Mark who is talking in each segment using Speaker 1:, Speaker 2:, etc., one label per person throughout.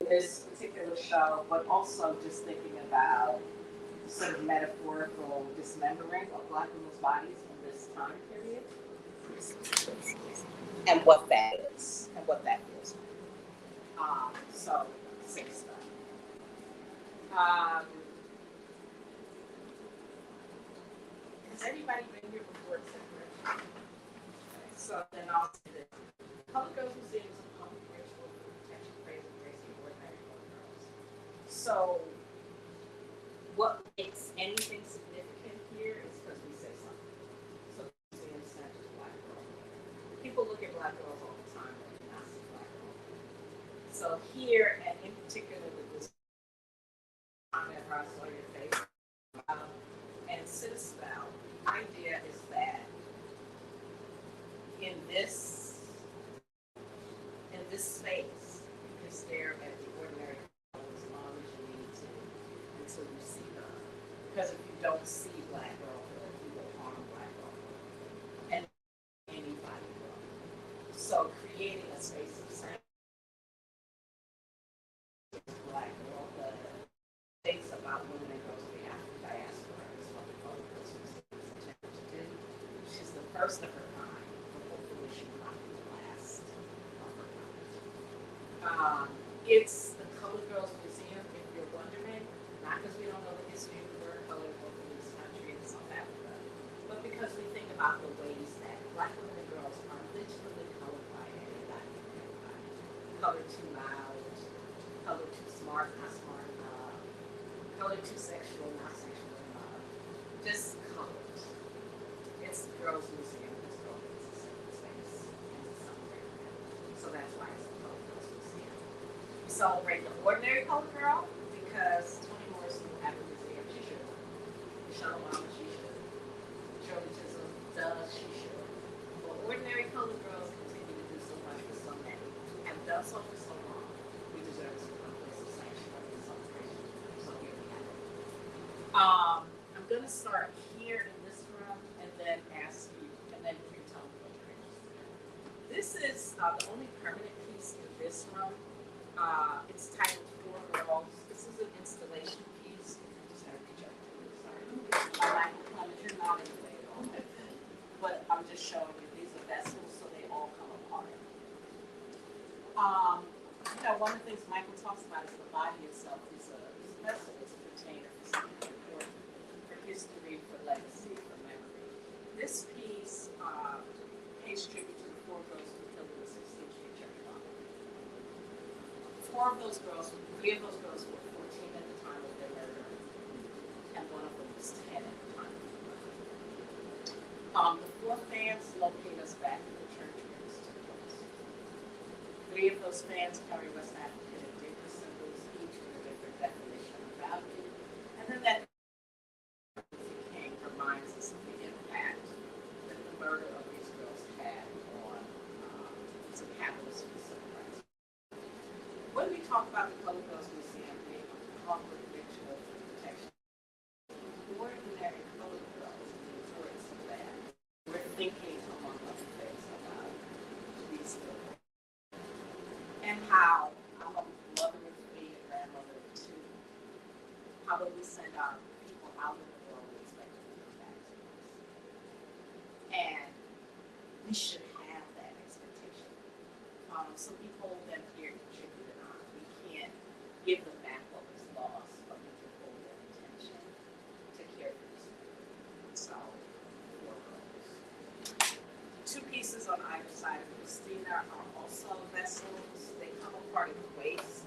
Speaker 1: this particular show, but also just thinking about sort of metaphorical dismembering of Black women's bodies in this time period, and what that is, and what that feels like. So, same stuff. Has anybody been here before except for okay, so then I'll say this. Colored Girls Museum is a public ritual for protection, praise, and grace of ordinary colored girls. So, what makes anything significant here is because we say something. So, the museum is not just Black girls. People look at Black girls all the time, but do not see Black girls. So, here, and in particular with this comment where I saw your face, and Citadel, the idea is that in this space, you can stare at the ordinary girl as long as you need to until you see her. Because if you don't see Black girlhood, you will harm Black girlhood. And anybody will. So creating a space of sanctity, Black girlhood, things about women and girls of the African diaspora is what the Colored Girls Museum is attempting to do. She's the first of her kind, but hopefully she will not be the last of her kind. It's the Colored Girls Museum, if you're wondering, not because we don't know the history of the word color both in this country and South Africa, but because we think about the ways that Black women and girls are literally colored by everybody. Colored too loud, colored too smart, not smart enough, colored too sexual, not sexual enough, just colored. It's the Girls Museum, it's called, it's a sacred space, and it's celebrated. So that's why it's the Colored Girls Museum. We celebrate the ordinary colored girl because Toni Morrison will have a museum. She should. Michelle Obama, she should. Shirley Chisholm does, she should. But ordinary colored girls continue to do so much for so many, have done so for so long. We deserve some place of sanctuary and celebration. So here we have it. I'm going to start here in this room and then ask you, and then you can tell me what you're interested in. This is the only permanent piece in this room. It's titled Four Girls. This is an installation piece. Just have to check. Sorry. I like the colors. You're not in the way at all. But I'm just showing you these are vessels, so they all come apart. One of the things Michael talks about is the body itself is a vessel, it's a container for something important, for history, for legacy, for memory. This piece pays tribute to the four girls who killed in the 16th Street Church Bomb. Three of those girls were 14 at the time of their murder, and one of them was 10 at the time of the murder. The four fans locate us back in the church where this took place. Three of those fans carry West African indigenous symbols, each with a different definition of value. And then that king reminds us of the impact that the murder of these girls had on some capitalism and civil rights. When we talk about the Colored Girls Museum being a public ritual for protection, ordinary colored girls, the importance of that, we're thinking, among other things, about these girls. And how I'm a mother of three, a grandmother of two. How do we send our people out in the world and expect them to come back to us? And we should have that expectation. So we hold them here, contribute and on. We can't give them back what was lost, but we can hold their intention to care for this people. So, four girls. Two pieces on either side of Christina are also vessels. They come apart at the waist.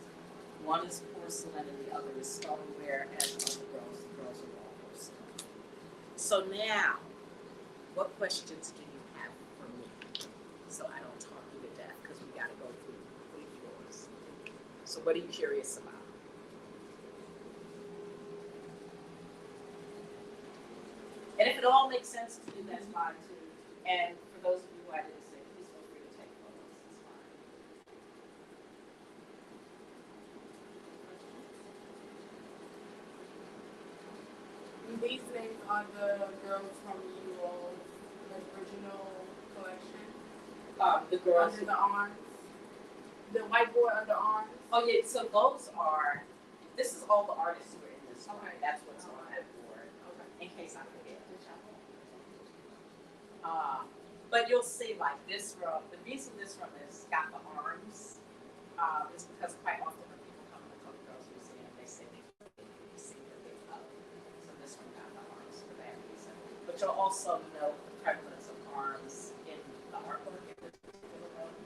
Speaker 1: One is porcelain and the other is stoneware, as are the girls. The girls are all porcelain. So now, what questions do you have for me? So I don't talk you to death because we got to go through 3 floors. So what are you curious about? And if it all makes sense to you, that's fine too. And for those of you who I didn't say, please feel free to take photos. It's fine.
Speaker 2: These names are the girls from your original collection.
Speaker 1: The girls.
Speaker 2: Under the arms. the whiteboard underarms.
Speaker 1: Oh yeah, so those are, this is all the artists who are in this one.
Speaker 2: Okay.
Speaker 1: That's what's on that board,
Speaker 2: Okay.
Speaker 1: in case I forget. But you'll see like this room, the reason this room has got the arms, is because quite often when people come to the Colored Girls Museum, they say they see that they love. So this one got the arms for that reason. But you'll also note the prevalence of arms in the artwork in this particular room.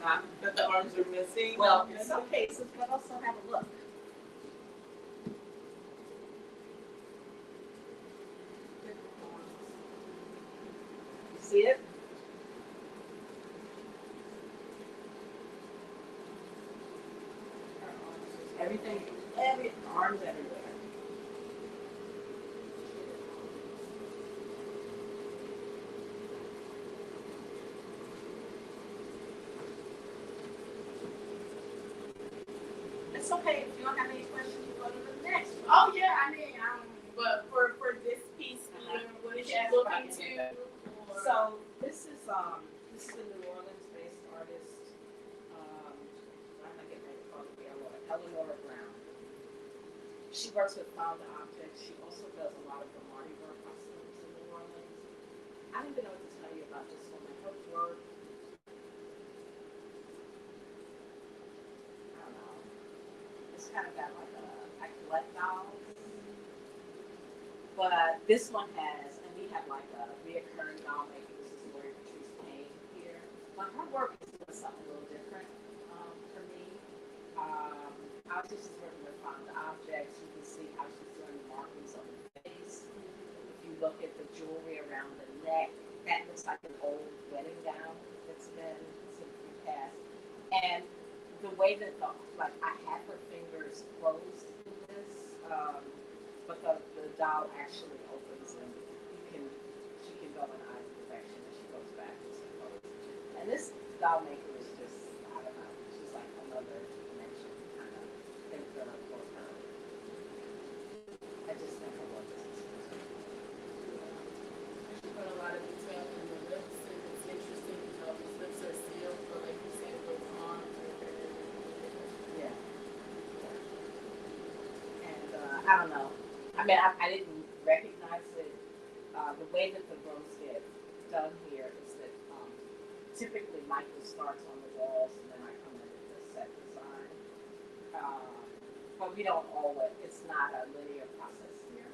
Speaker 3: Not that the arms are missing.
Speaker 1: Well, in some cases, but also have a look. You see it? Everything, arms everywhere. It's okay, if you don't have any questions, you go to the next one.
Speaker 2: Oh yeah, I mean, but for this piece, what is she
Speaker 1: Yes,
Speaker 2: looking
Speaker 1: right.
Speaker 2: to? Or-
Speaker 1: So this is a New Orleans-based artist. I'm not getting ready to call it Eleanor Brown. She works with found objects. She also does a lot of the Mardi Gras costumes in New Orleans. I don't even know what to tell you about this woman. Her work, I don't know. It's kind of got like collect dolls. But this one has, and we have like a reoccurring doll maker. This is Lori Patrice Payne here. But her work is doing something a little different for me. Artist is working with found objects. You can see how she's doing markings on the face. If you look at the jewelry around the neck, that looks like an old wedding gown that's been simply cast. And the way that I have her fingers closed in this, but the doll actually opens and she can go in either direction and she goes backwards and forwards. And this doll maker is just, I don't know, she's like another dimension kind of thinker for her. I just think her work is
Speaker 2: She put a lot of detail in the lips, and it's interesting because his lips are sealed, but like you said, those arms are very,
Speaker 1: yeah. And I don't know. I mean, I didn't recognize it. The way that the rooms get done here is that typically Michael starts on the walls and then I come in with the set design. But we don't always, it's not a linear process here.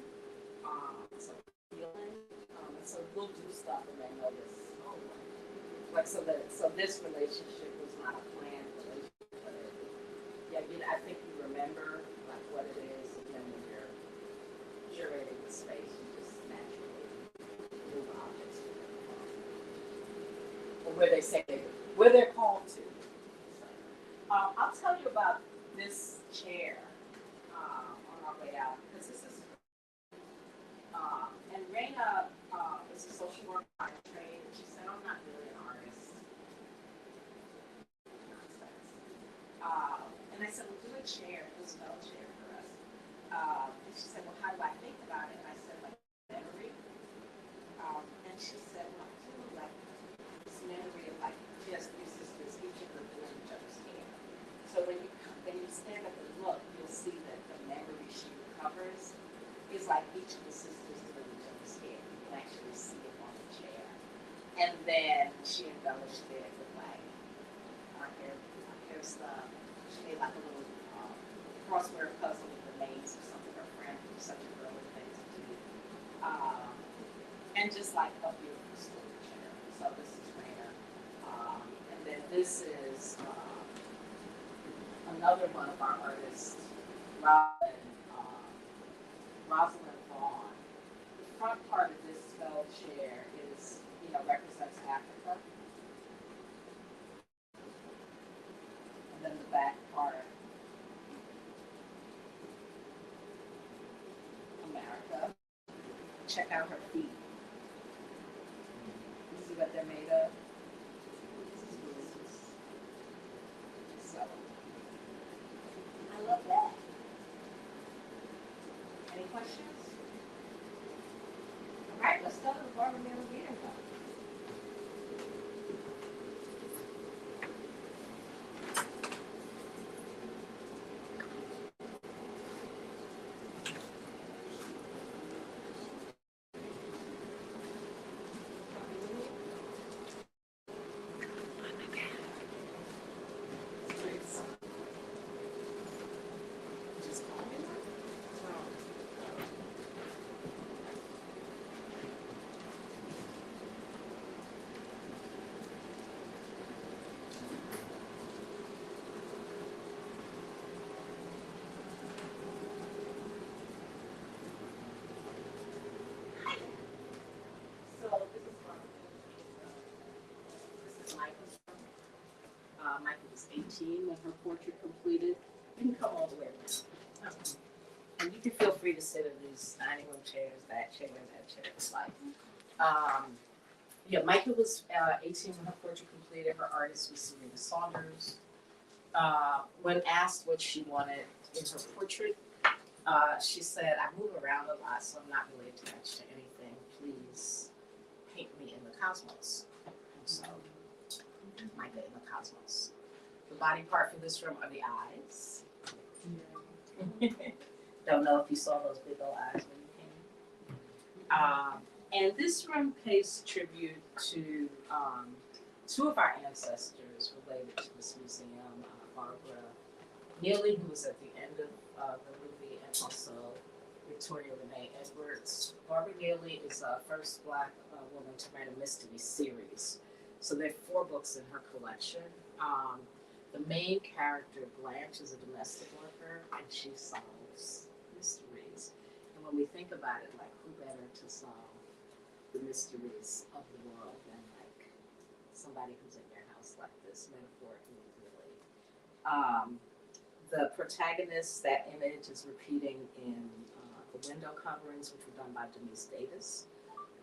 Speaker 1: So feeling, so we'll do stuff and then notice, oh, like so this relationship was not a planned relationship, but I think you remember like what it is, and then when you're curating the space, you just naturally move objects to them, or where they're called to. I'll tell you about this chair on our way out because this is and Raina is a social worker by trade, and she said, "I'm not really an artist." Nonsense. And I said, "Well, do a chair, do a spell chair for us." And she said, "Well, how do I think about it?" And I said, "Like memory." And she said, "Well, I feel like this memory of like just three sisters, each of them doing each other's hair. So when you stand up and look, you'll see that the memory she recovers is like each of the sisters doing each other's hair. You can actually see it on the chair. And then she embellished it with like our hair stuff. She made like a little crossword puzzle with the names of some of her friends, which is such a girly thing to do. And just like a beautiful story chair. So this is Raina. And then this is another one of our artists, Rosalind Vaughn. The front part of this spell chair is, represents Africa. And then the back part, America. Check out her feet. You see what they're made of? This is delicious. So, I love that. Any questions? All right, let's go to the Barbara Miller Reader Club. Michael was 18 when her portrait completed. You can come all the way around. And you can feel free to sit in these dining room chairs, that chair, that chair. It's like, yeah, Michael was 18 when her portrait completed. Her artist was Serena Saunders. When asked what she wanted in her portrait, she said, I move around a lot, so I'm not really attached to anything. Please paint me in the cosmos. And so, Micah in the cosmos. The body part for this room are the eyes. Don't know if you saw those big old eyes when you came. And this room pays tribute to two of our ancestors related to this museum, Barbara Neely, who was at the end of the movie, and also Victoria Renee Edwards. Barbara Neely is the first Black woman to write a mystery series. So there are 4 books in her collection. The main character, Blanche, is a domestic worker, and she solves mysteries. And when we think about it, like, who better to solve the mysteries of the world than, like, somebody who's in your house like this, metaphorically, really. The protagonist, that image is repeating in the window coverings, which were done by Denise Davis.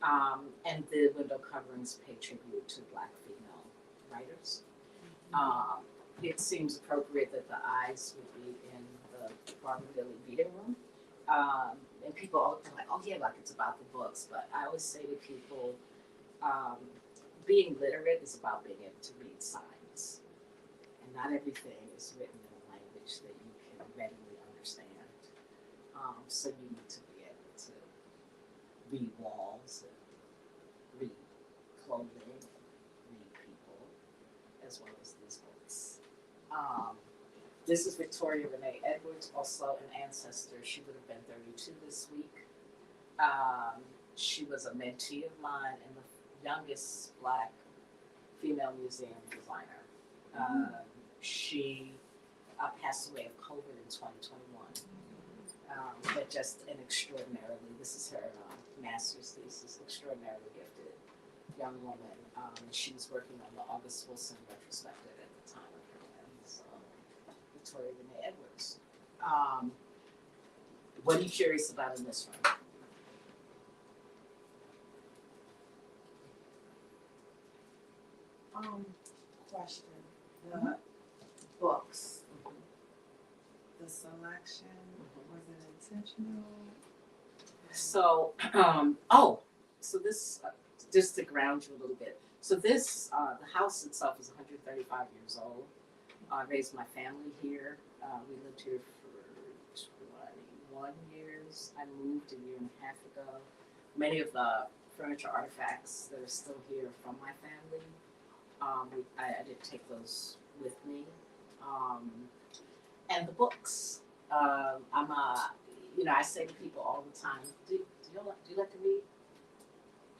Speaker 1: And the window coverings pay tribute to Black female writers. It seems appropriate that the eyes would be in the Barbara Neely reading room. And people are like, oh yeah, like it's about the books. But I always say to people, being literate is about being able to read signs. And not everything is written in a language that you can readily understand. So you need to be able to read walls and read clothing, read people, as well as these books. This is Victoria Renee Edwards, also an ancestor. She would have been 32 this week. She was a mentee of mine and the youngest Black female museum designer. She passed away of COVID in 2021. But just an extraordinarily, this is her master's thesis, extraordinarily gifted young woman. She was working on the August Wilson retrospective at the time of her death. So, Victoria Renee Edwards. What are you curious about in this room?
Speaker 3: Question. The books. The selection, was it intentional?
Speaker 1: So, so this, just to ground you a little bit. So this, the house itself is 135 years old. I raised my family here. We lived here for 21 years. I moved a year and a half ago. Many of the furniture artifacts that are still here are from my family. I did take those with me. And the books. I say to people all the time, do you like to read?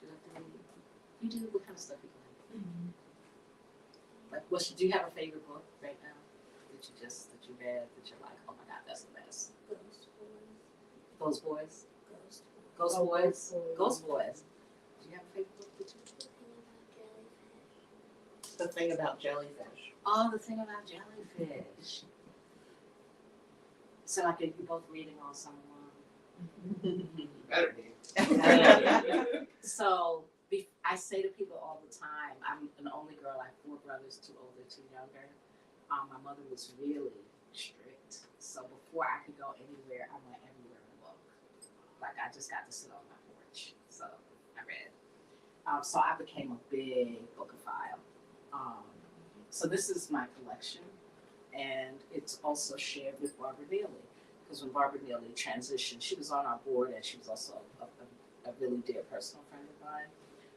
Speaker 1: Do you like to read? You do? What kind of stuff you like? Like, do you have a favorite book right now that you read, that you're like, oh my God, that's the best? Ghost Boys. Ghost Boys. Ghost Boys. Do you have a favorite book that you read?
Speaker 3: The thing about jellyfish.
Speaker 1: Oh, the thing about jellyfish. So like, are you both reading all summer long?
Speaker 3: Better be.
Speaker 1: So I say to people all the time, I'm an only girl. I have 4 brothers, 2 older, 2 younger. My mother was really strict. So before I could go anywhere, I went everywhere in a book. Like, I just got to sit on my porch. So I read. So I became a big bookophile. So this is my collection. And it's also shared with Barbara Neely. Because when Barbara Neely transitioned, she was on our board and she was also a really dear personal friend of mine.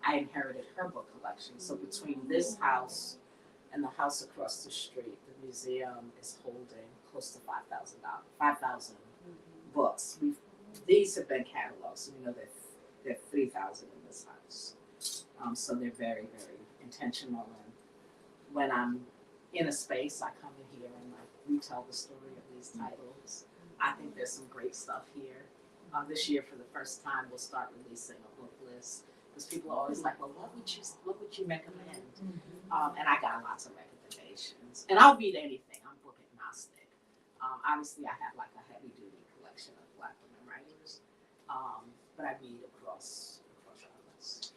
Speaker 1: I inherited her book collection. So between this house and the house across the street, the museum is holding close to 5,000 books. These have been cataloged, so there are 3,000 in this house. So they're very, very intentional. And when I'm in a space, I come in here and retell the story of these titles. I think there's some great stuff here. This year, for the first time, we'll start releasing a book list because people are always like, "Well, what would you recommend?" And I got lots of recommendations. And I'll read anything. I'm book agnostic. Obviously, I have like a heavy duty collection of Black women writers, but I read across genres.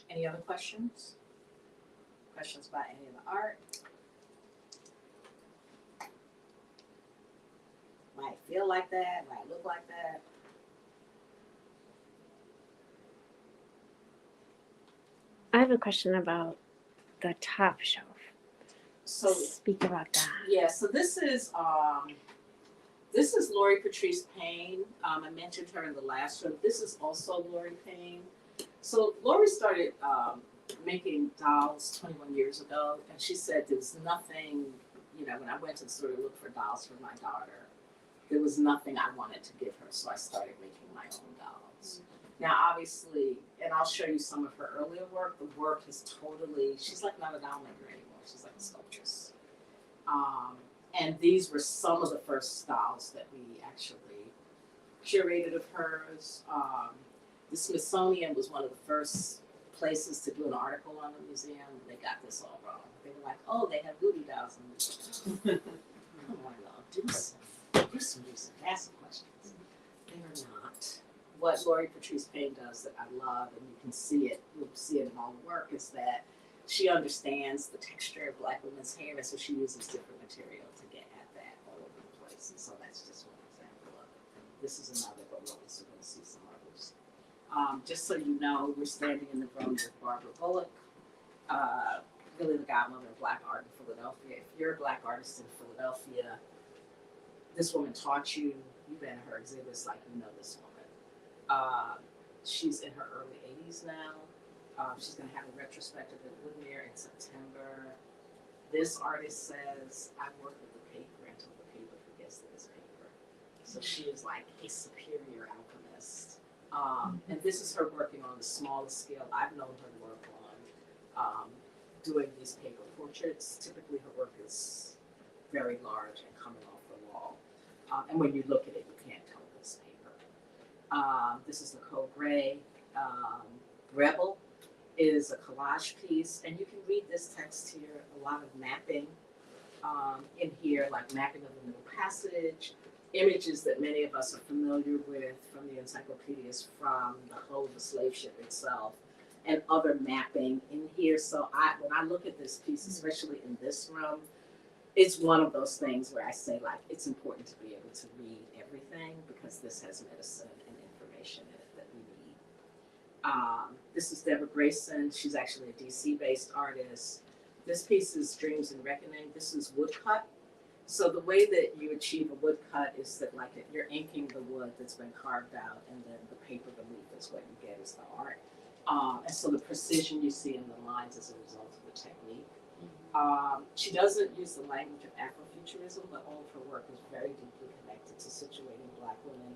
Speaker 1: Any other questions? Questions about any of the art? Might feel like that, might look like that.
Speaker 4: I have a question about the top shelf.
Speaker 1: So
Speaker 4: Speak about that.
Speaker 1: yeah, so this is Lori Patrice Payne. I mentioned her in the last show. This is also Lori Payne. So Lori started making dolls 21 years ago, and she said there was nothing, when I went to sort of look for dolls for my daughter, there was nothing I wanted to give her, so I started making my own dolls. Now, obviously, and I'll show you some of her earlier work, the work is totally, she's like not a doll maker anymore, she's like a sculptress. And these were some of the first dolls that we actually curated of hers. The Smithsonian was one of the first places to do an article on the museum. They got this all wrong. They were like, oh, they have booty dolls in the museum. Come on, y'all, do some research, ask some questions. They are not. What Lori Patrice Payne does that I love, and you can see it, you'll see it in all the work, is that she understands the texture of Black women's hair, and so she uses different material to get at that all over the place. And so that's just one example of it. This is another, but we're also going to see some others. Just so you know, we're standing in the room with Barbara Bullock, really the godmother of Black art in Philadelphia. If you're a Black artist in Philadelphia, this woman taught you, you've been to her exhibits, like you know this woman. She's in her early 80s now. She's going to have a retrospective at Woodmere in September. This artist says, I work with the paper until the paper forgets that it's paper. So she is like a superior alchemist. And this is her working on the smallest scale I've known her work on, doing these paper portraits. Typically her work is very large and coming off the wall. And when you look at it, you can't tell it's paper. This is Nicole Gray. Rebel is a collage piece, and you can read this text here, a lot of mapping in here, like mapping of the Middle Passage, images that many of us are familiar with from the encyclopedias from the whole of the slave ship itself, and other mapping in here. So when I look at this piece, especially in this room, it's one of those things where I say, like, it's important to be able to read everything because this has medicine and information in it that we need. This is Deborah Grayson. She's actually a DC-based artist. This piece is Dreams and Reckoning. This is woodcut. So the way that you achieve a woodcut is that, like, you're inking the wood that's been carved out, and then the paper beneath is what you get as the art. And so the precision you see in the lines is a result of the technique. She doesn't use the language of Afrofuturism, but all of her work is very deeply connected to situating Black women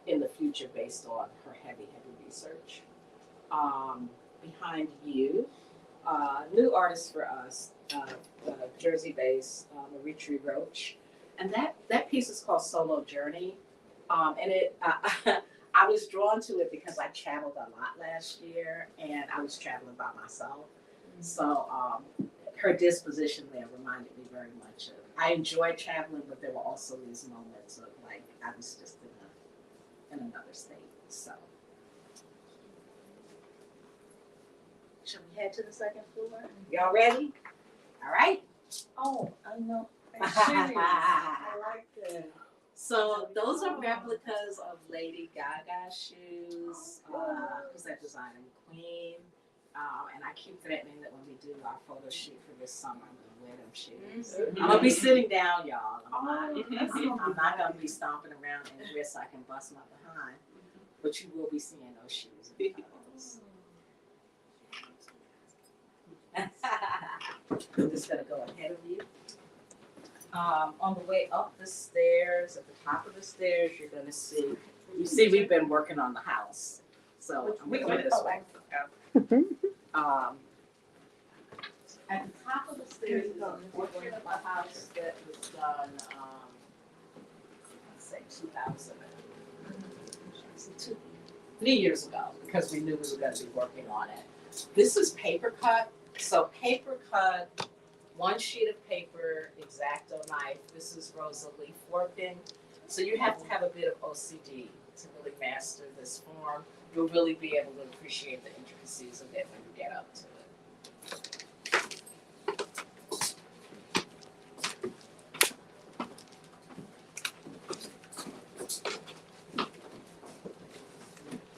Speaker 1: in the future based on her heavy research. Behind you, new artist for us, Jersey-based Maritri Roach, and that piece is called Solo Journey, and it I was drawn to it because I traveled a lot last year, and I was traveling by myself, so her disposition there reminded me very much of. I enjoyed traveling, but there were also these moments of, like, I was just in another state. So, should we head to the second floor? Y'all ready? All right.
Speaker 3: Oh, I know. I like that.
Speaker 1: So those are replicas of Lady Gaga shoes. Who's that designer? Queen. And I keep threatening that when we do our photo shoot for this summer, I'm gonna wear them shoes. I'm gonna be sitting down, y'all. I'm not gonna be stomping around in a dress so I can bust my behind. But you will be seeing those shoes in the photos. I'm just gonna go ahead of you. On the way up the stairs, at the top of the stairs, you're gonna see. You see, we've been working on the house. So we go this way. At the top of the stairs is a portrait of a house that was done, let's say 3 years ago, because we knew we were going to be working on it. This is paper cut. So paper cut, one sheet of paper, X-Acto knife. This is Rosalie Forpin. So you have to have a bit of OCD to really master this form. You'll really be able to appreciate the intricacies of it when you get up to it.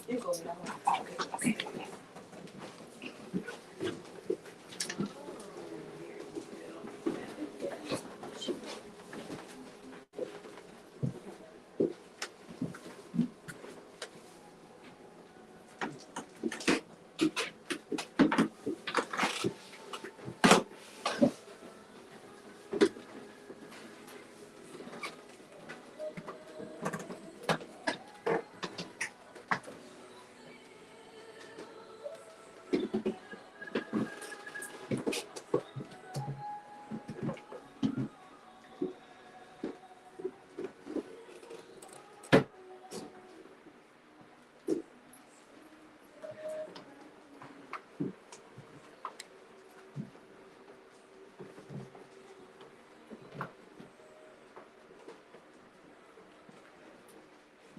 Speaker 1: You go now. Okay.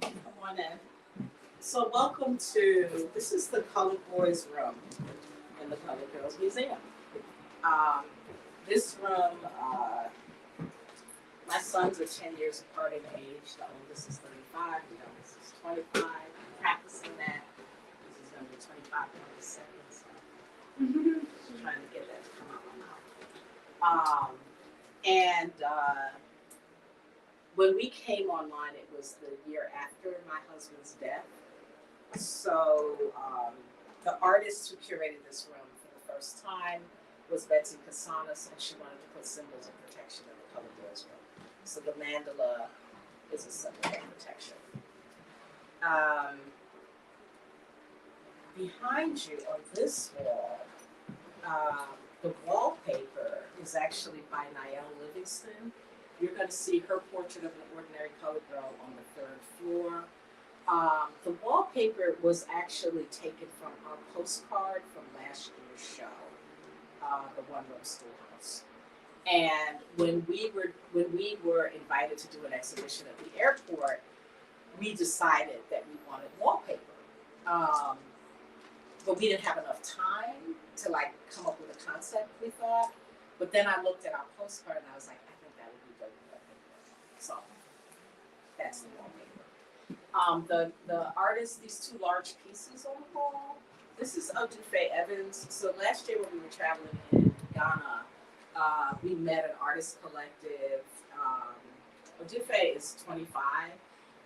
Speaker 1: Come on in. So welcome to, this is the Colored Boys room in the Colored Girls Museum. This room, my sons are 10 years apart in age. The oldest is 35, the youngest is 25. Practicing that. This is going to be 25 in a second, so I'm trying to get that to come out my mouth. When we came online, it was the year after my husband's death. So the artist who curated this room for the first time was Betsy Casanas, and she wanted to put symbols of protection in the Colored Girls room. So the mandala is a symbol of protection. Behind you on this wall, the wallpaper is actually by Niall Livingston. You're going to see her portrait of an ordinary colored girl on the 3rd floor. The wallpaper was actually taken from our postcard from last year's show, the One Room Schoolhouse. And when we were invited to do an exhibition at the airport, we decided that we wanted wallpaper. But we didn't have enough time to come up with a concept, we thought. But then I looked at our postcard and I was like, I think that would be good wallpaper. So that's the wallpaper. The artist, these two large pieces on the wall, this is Odufe Evans. So last year when we were traveling in Ghana, we met an artist collective. Odufe is 25,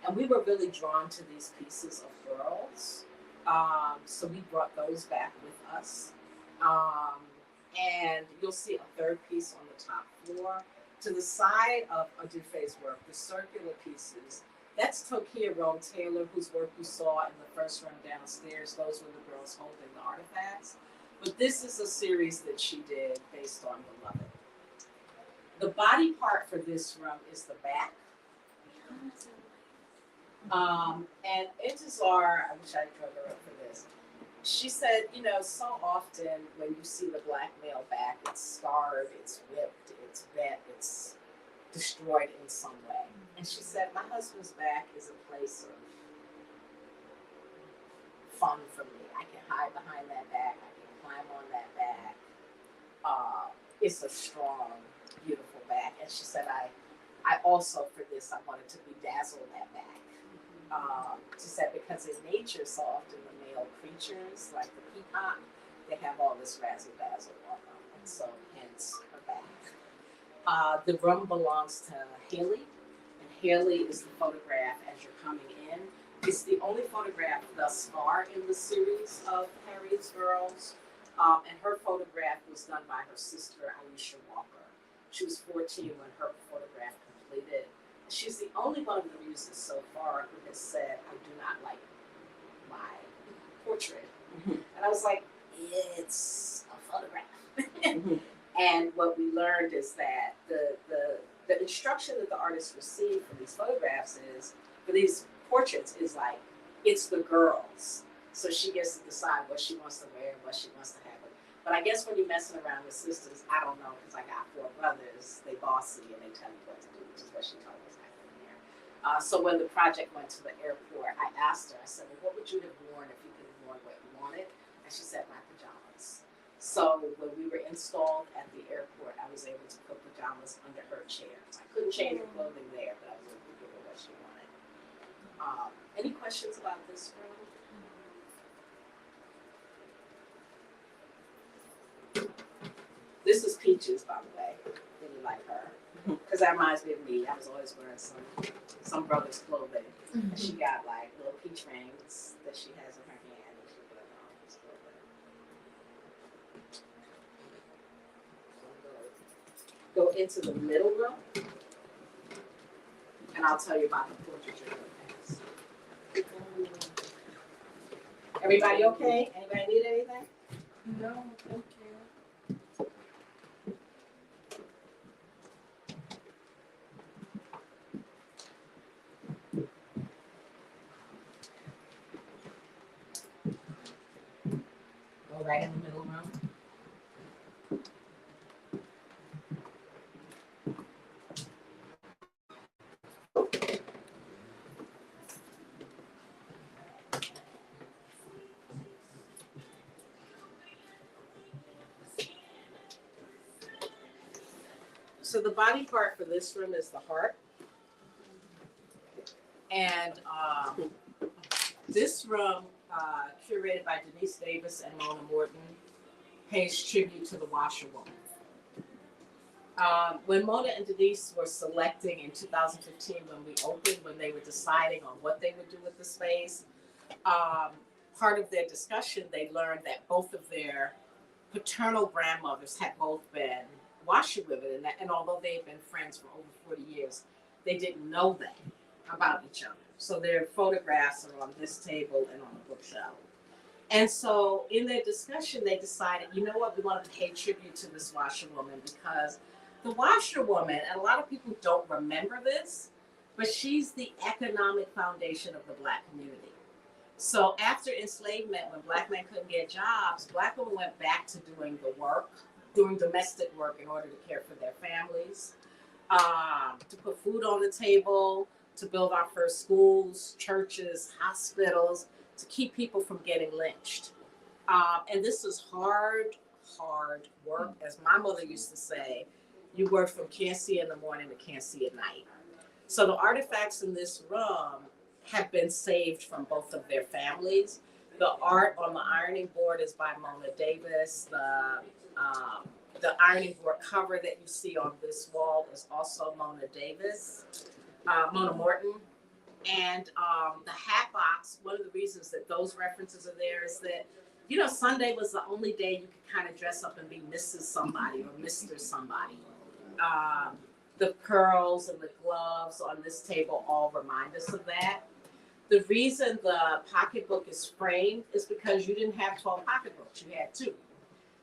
Speaker 1: and we were really drawn to these pieces of girls. So we brought those back with us. And you'll see a 3rd piece on the top floor. To the side of Odufe's work, the circular pieces, that's Tokia Rome Taylor, whose work you saw in the first room downstairs. Those were the girls holding the artifacts. But this is a series that she did based on Beloved. The body part for this room is the back. And Intezar, I wish I drug her up for this. She said, so often when you see the black male back, it's scarred, it's ripped, it's bent, it's destroyed in some way. And she said, my husband's back is a place of fun for me. I can hide behind that back, I can climb on that back. It's a strong, beautiful back. And she said, I also, for this, I wanted to bedazzle that back. She said, because in nature, so often the male creatures, like the peacock, they have all this razzle-dazzle on them, and so hence her back. The room belongs to Haley, and Haley is the photograph as you're coming in. It's the only photograph thus far in the series of Harriet's Girls, and her photograph was done by her sister, Alicia Walker. She was 14 when her photograph completed. She's the only one of the muses so far who has said, I do not like my portrait. Mm-hmm. And I was like, it's a photograph. Mm-hmm. And what we learned is that the instruction that the artist received for these photographs is, for these portraits, is it's the girls. So she gets to decide what she wants to wear and what she wants to have. But I guess when you're messing around with sisters, I don't know, because I got 4 brothers, they bossy and they tell you what to do, which is what she told us happened here. So when the project went to the airport, I asked her, I said, well, what would you have worn if you could have worn what you wanted? And she said, my pajamas. So when we were installed at the airport, I was able to put pajamas under her chair. So I couldn't change her clothing there, but I was able to give her what she wanted. Any questions about this room? This is Peaches, by the way. Really like her. Because that reminds me of me. I was always wearing some brother's clothing. And she got like little peach rings that she has in her hand. And she put on this clothing. Go into the middle room. And I'll tell you about the portraiture of the past. Everybody okay? Anybody need anything?
Speaker 2: No, thank you.
Speaker 1: Go right in the middle room. So the body part for this room is the heart. And this room, curated by Denise Davis and Mona Morton, pays tribute to the washerwoman. When Mona and Denise were selecting in 2015 when we opened, when they were deciding on what they would do with the space, part of their discussion, they learned that both of their paternal grandmothers had both been washerwomen, and although they had been friends for over 40 years, they didn't know that about each other. So their photographs are on this table and on the bookshelf. And so in their discussion, they decided, you know what, we want to pay tribute to this washerwoman, because the washerwoman, and a lot of people don't remember this, but she's the economic foundation of the Black community. So after enslavement, when Black men couldn't get jobs, Black women went back to doing the work, doing domestic work in order to care for their families, to put food on the table, to build our first schools, churches, hospitals, to keep people from getting lynched. And this is hard work. As my mother used to say, you work from can't see in the morning to can't see at night. So the artifacts in this room have been saved from both of their families. The art on the ironing board is by Mona Davis. The ironing board cover that you see on this wall is also Mona Davis, Mona Morton. And the hat box, one of the reasons that those references are there is that, you know, Sunday was the only day you could kind of dress up and be Mrs. Somebody or Mr. Somebody. The pearls and the gloves on this table all remind us of that. The reason the pocketbook is framed is because you didn't have 12 pocketbooks, you had 2.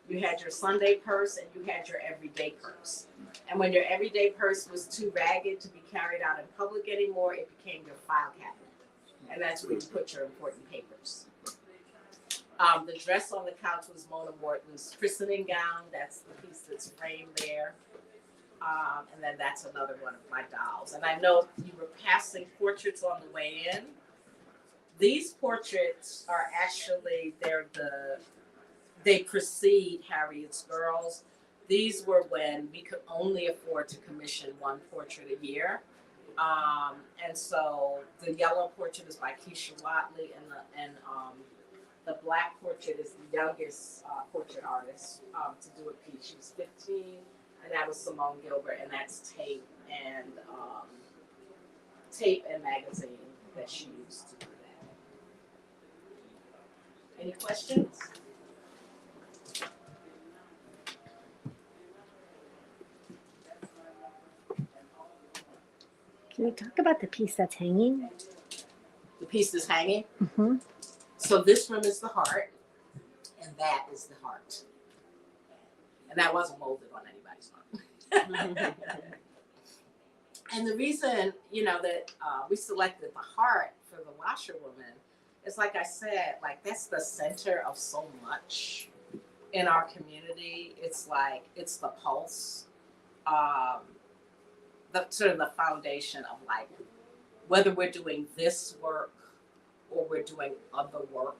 Speaker 1: You had your Sunday purse and you had your everyday purse. And when your everyday purse was too ragged to be carried out in public anymore, it became your file cabinet. And that's where you put your important papers. The dress on the couch was Mona Morton's christening gown. That's the piece that's framed there. And then that's another one of my dolls. And I know you were passing portraits on the way in. These portraits are actually, they precede Harriet's Girls. These were when we could only afford to commission 1 portrait a year. And so the yellow portrait is by Keisha Watley, and the black portrait is the youngest portrait artist to do a piece. She was 15, and that was Simone Gilbert, and that's tape and magazine that she used to do that. Any questions?
Speaker 4: Can we talk about the piece that's hanging?
Speaker 1: The piece is hanging.
Speaker 4: Mm-hmm.
Speaker 1: So this room is the heart, and that is the heart. And that wasn't molded on anybody's arm. And the reason, you know, that we selected the heart for the washerwoman is, like I said, like that's the center of so much in our community. It's like it's the pulse, um, the sort of the foundation of like whether we're doing this work or we're doing other work.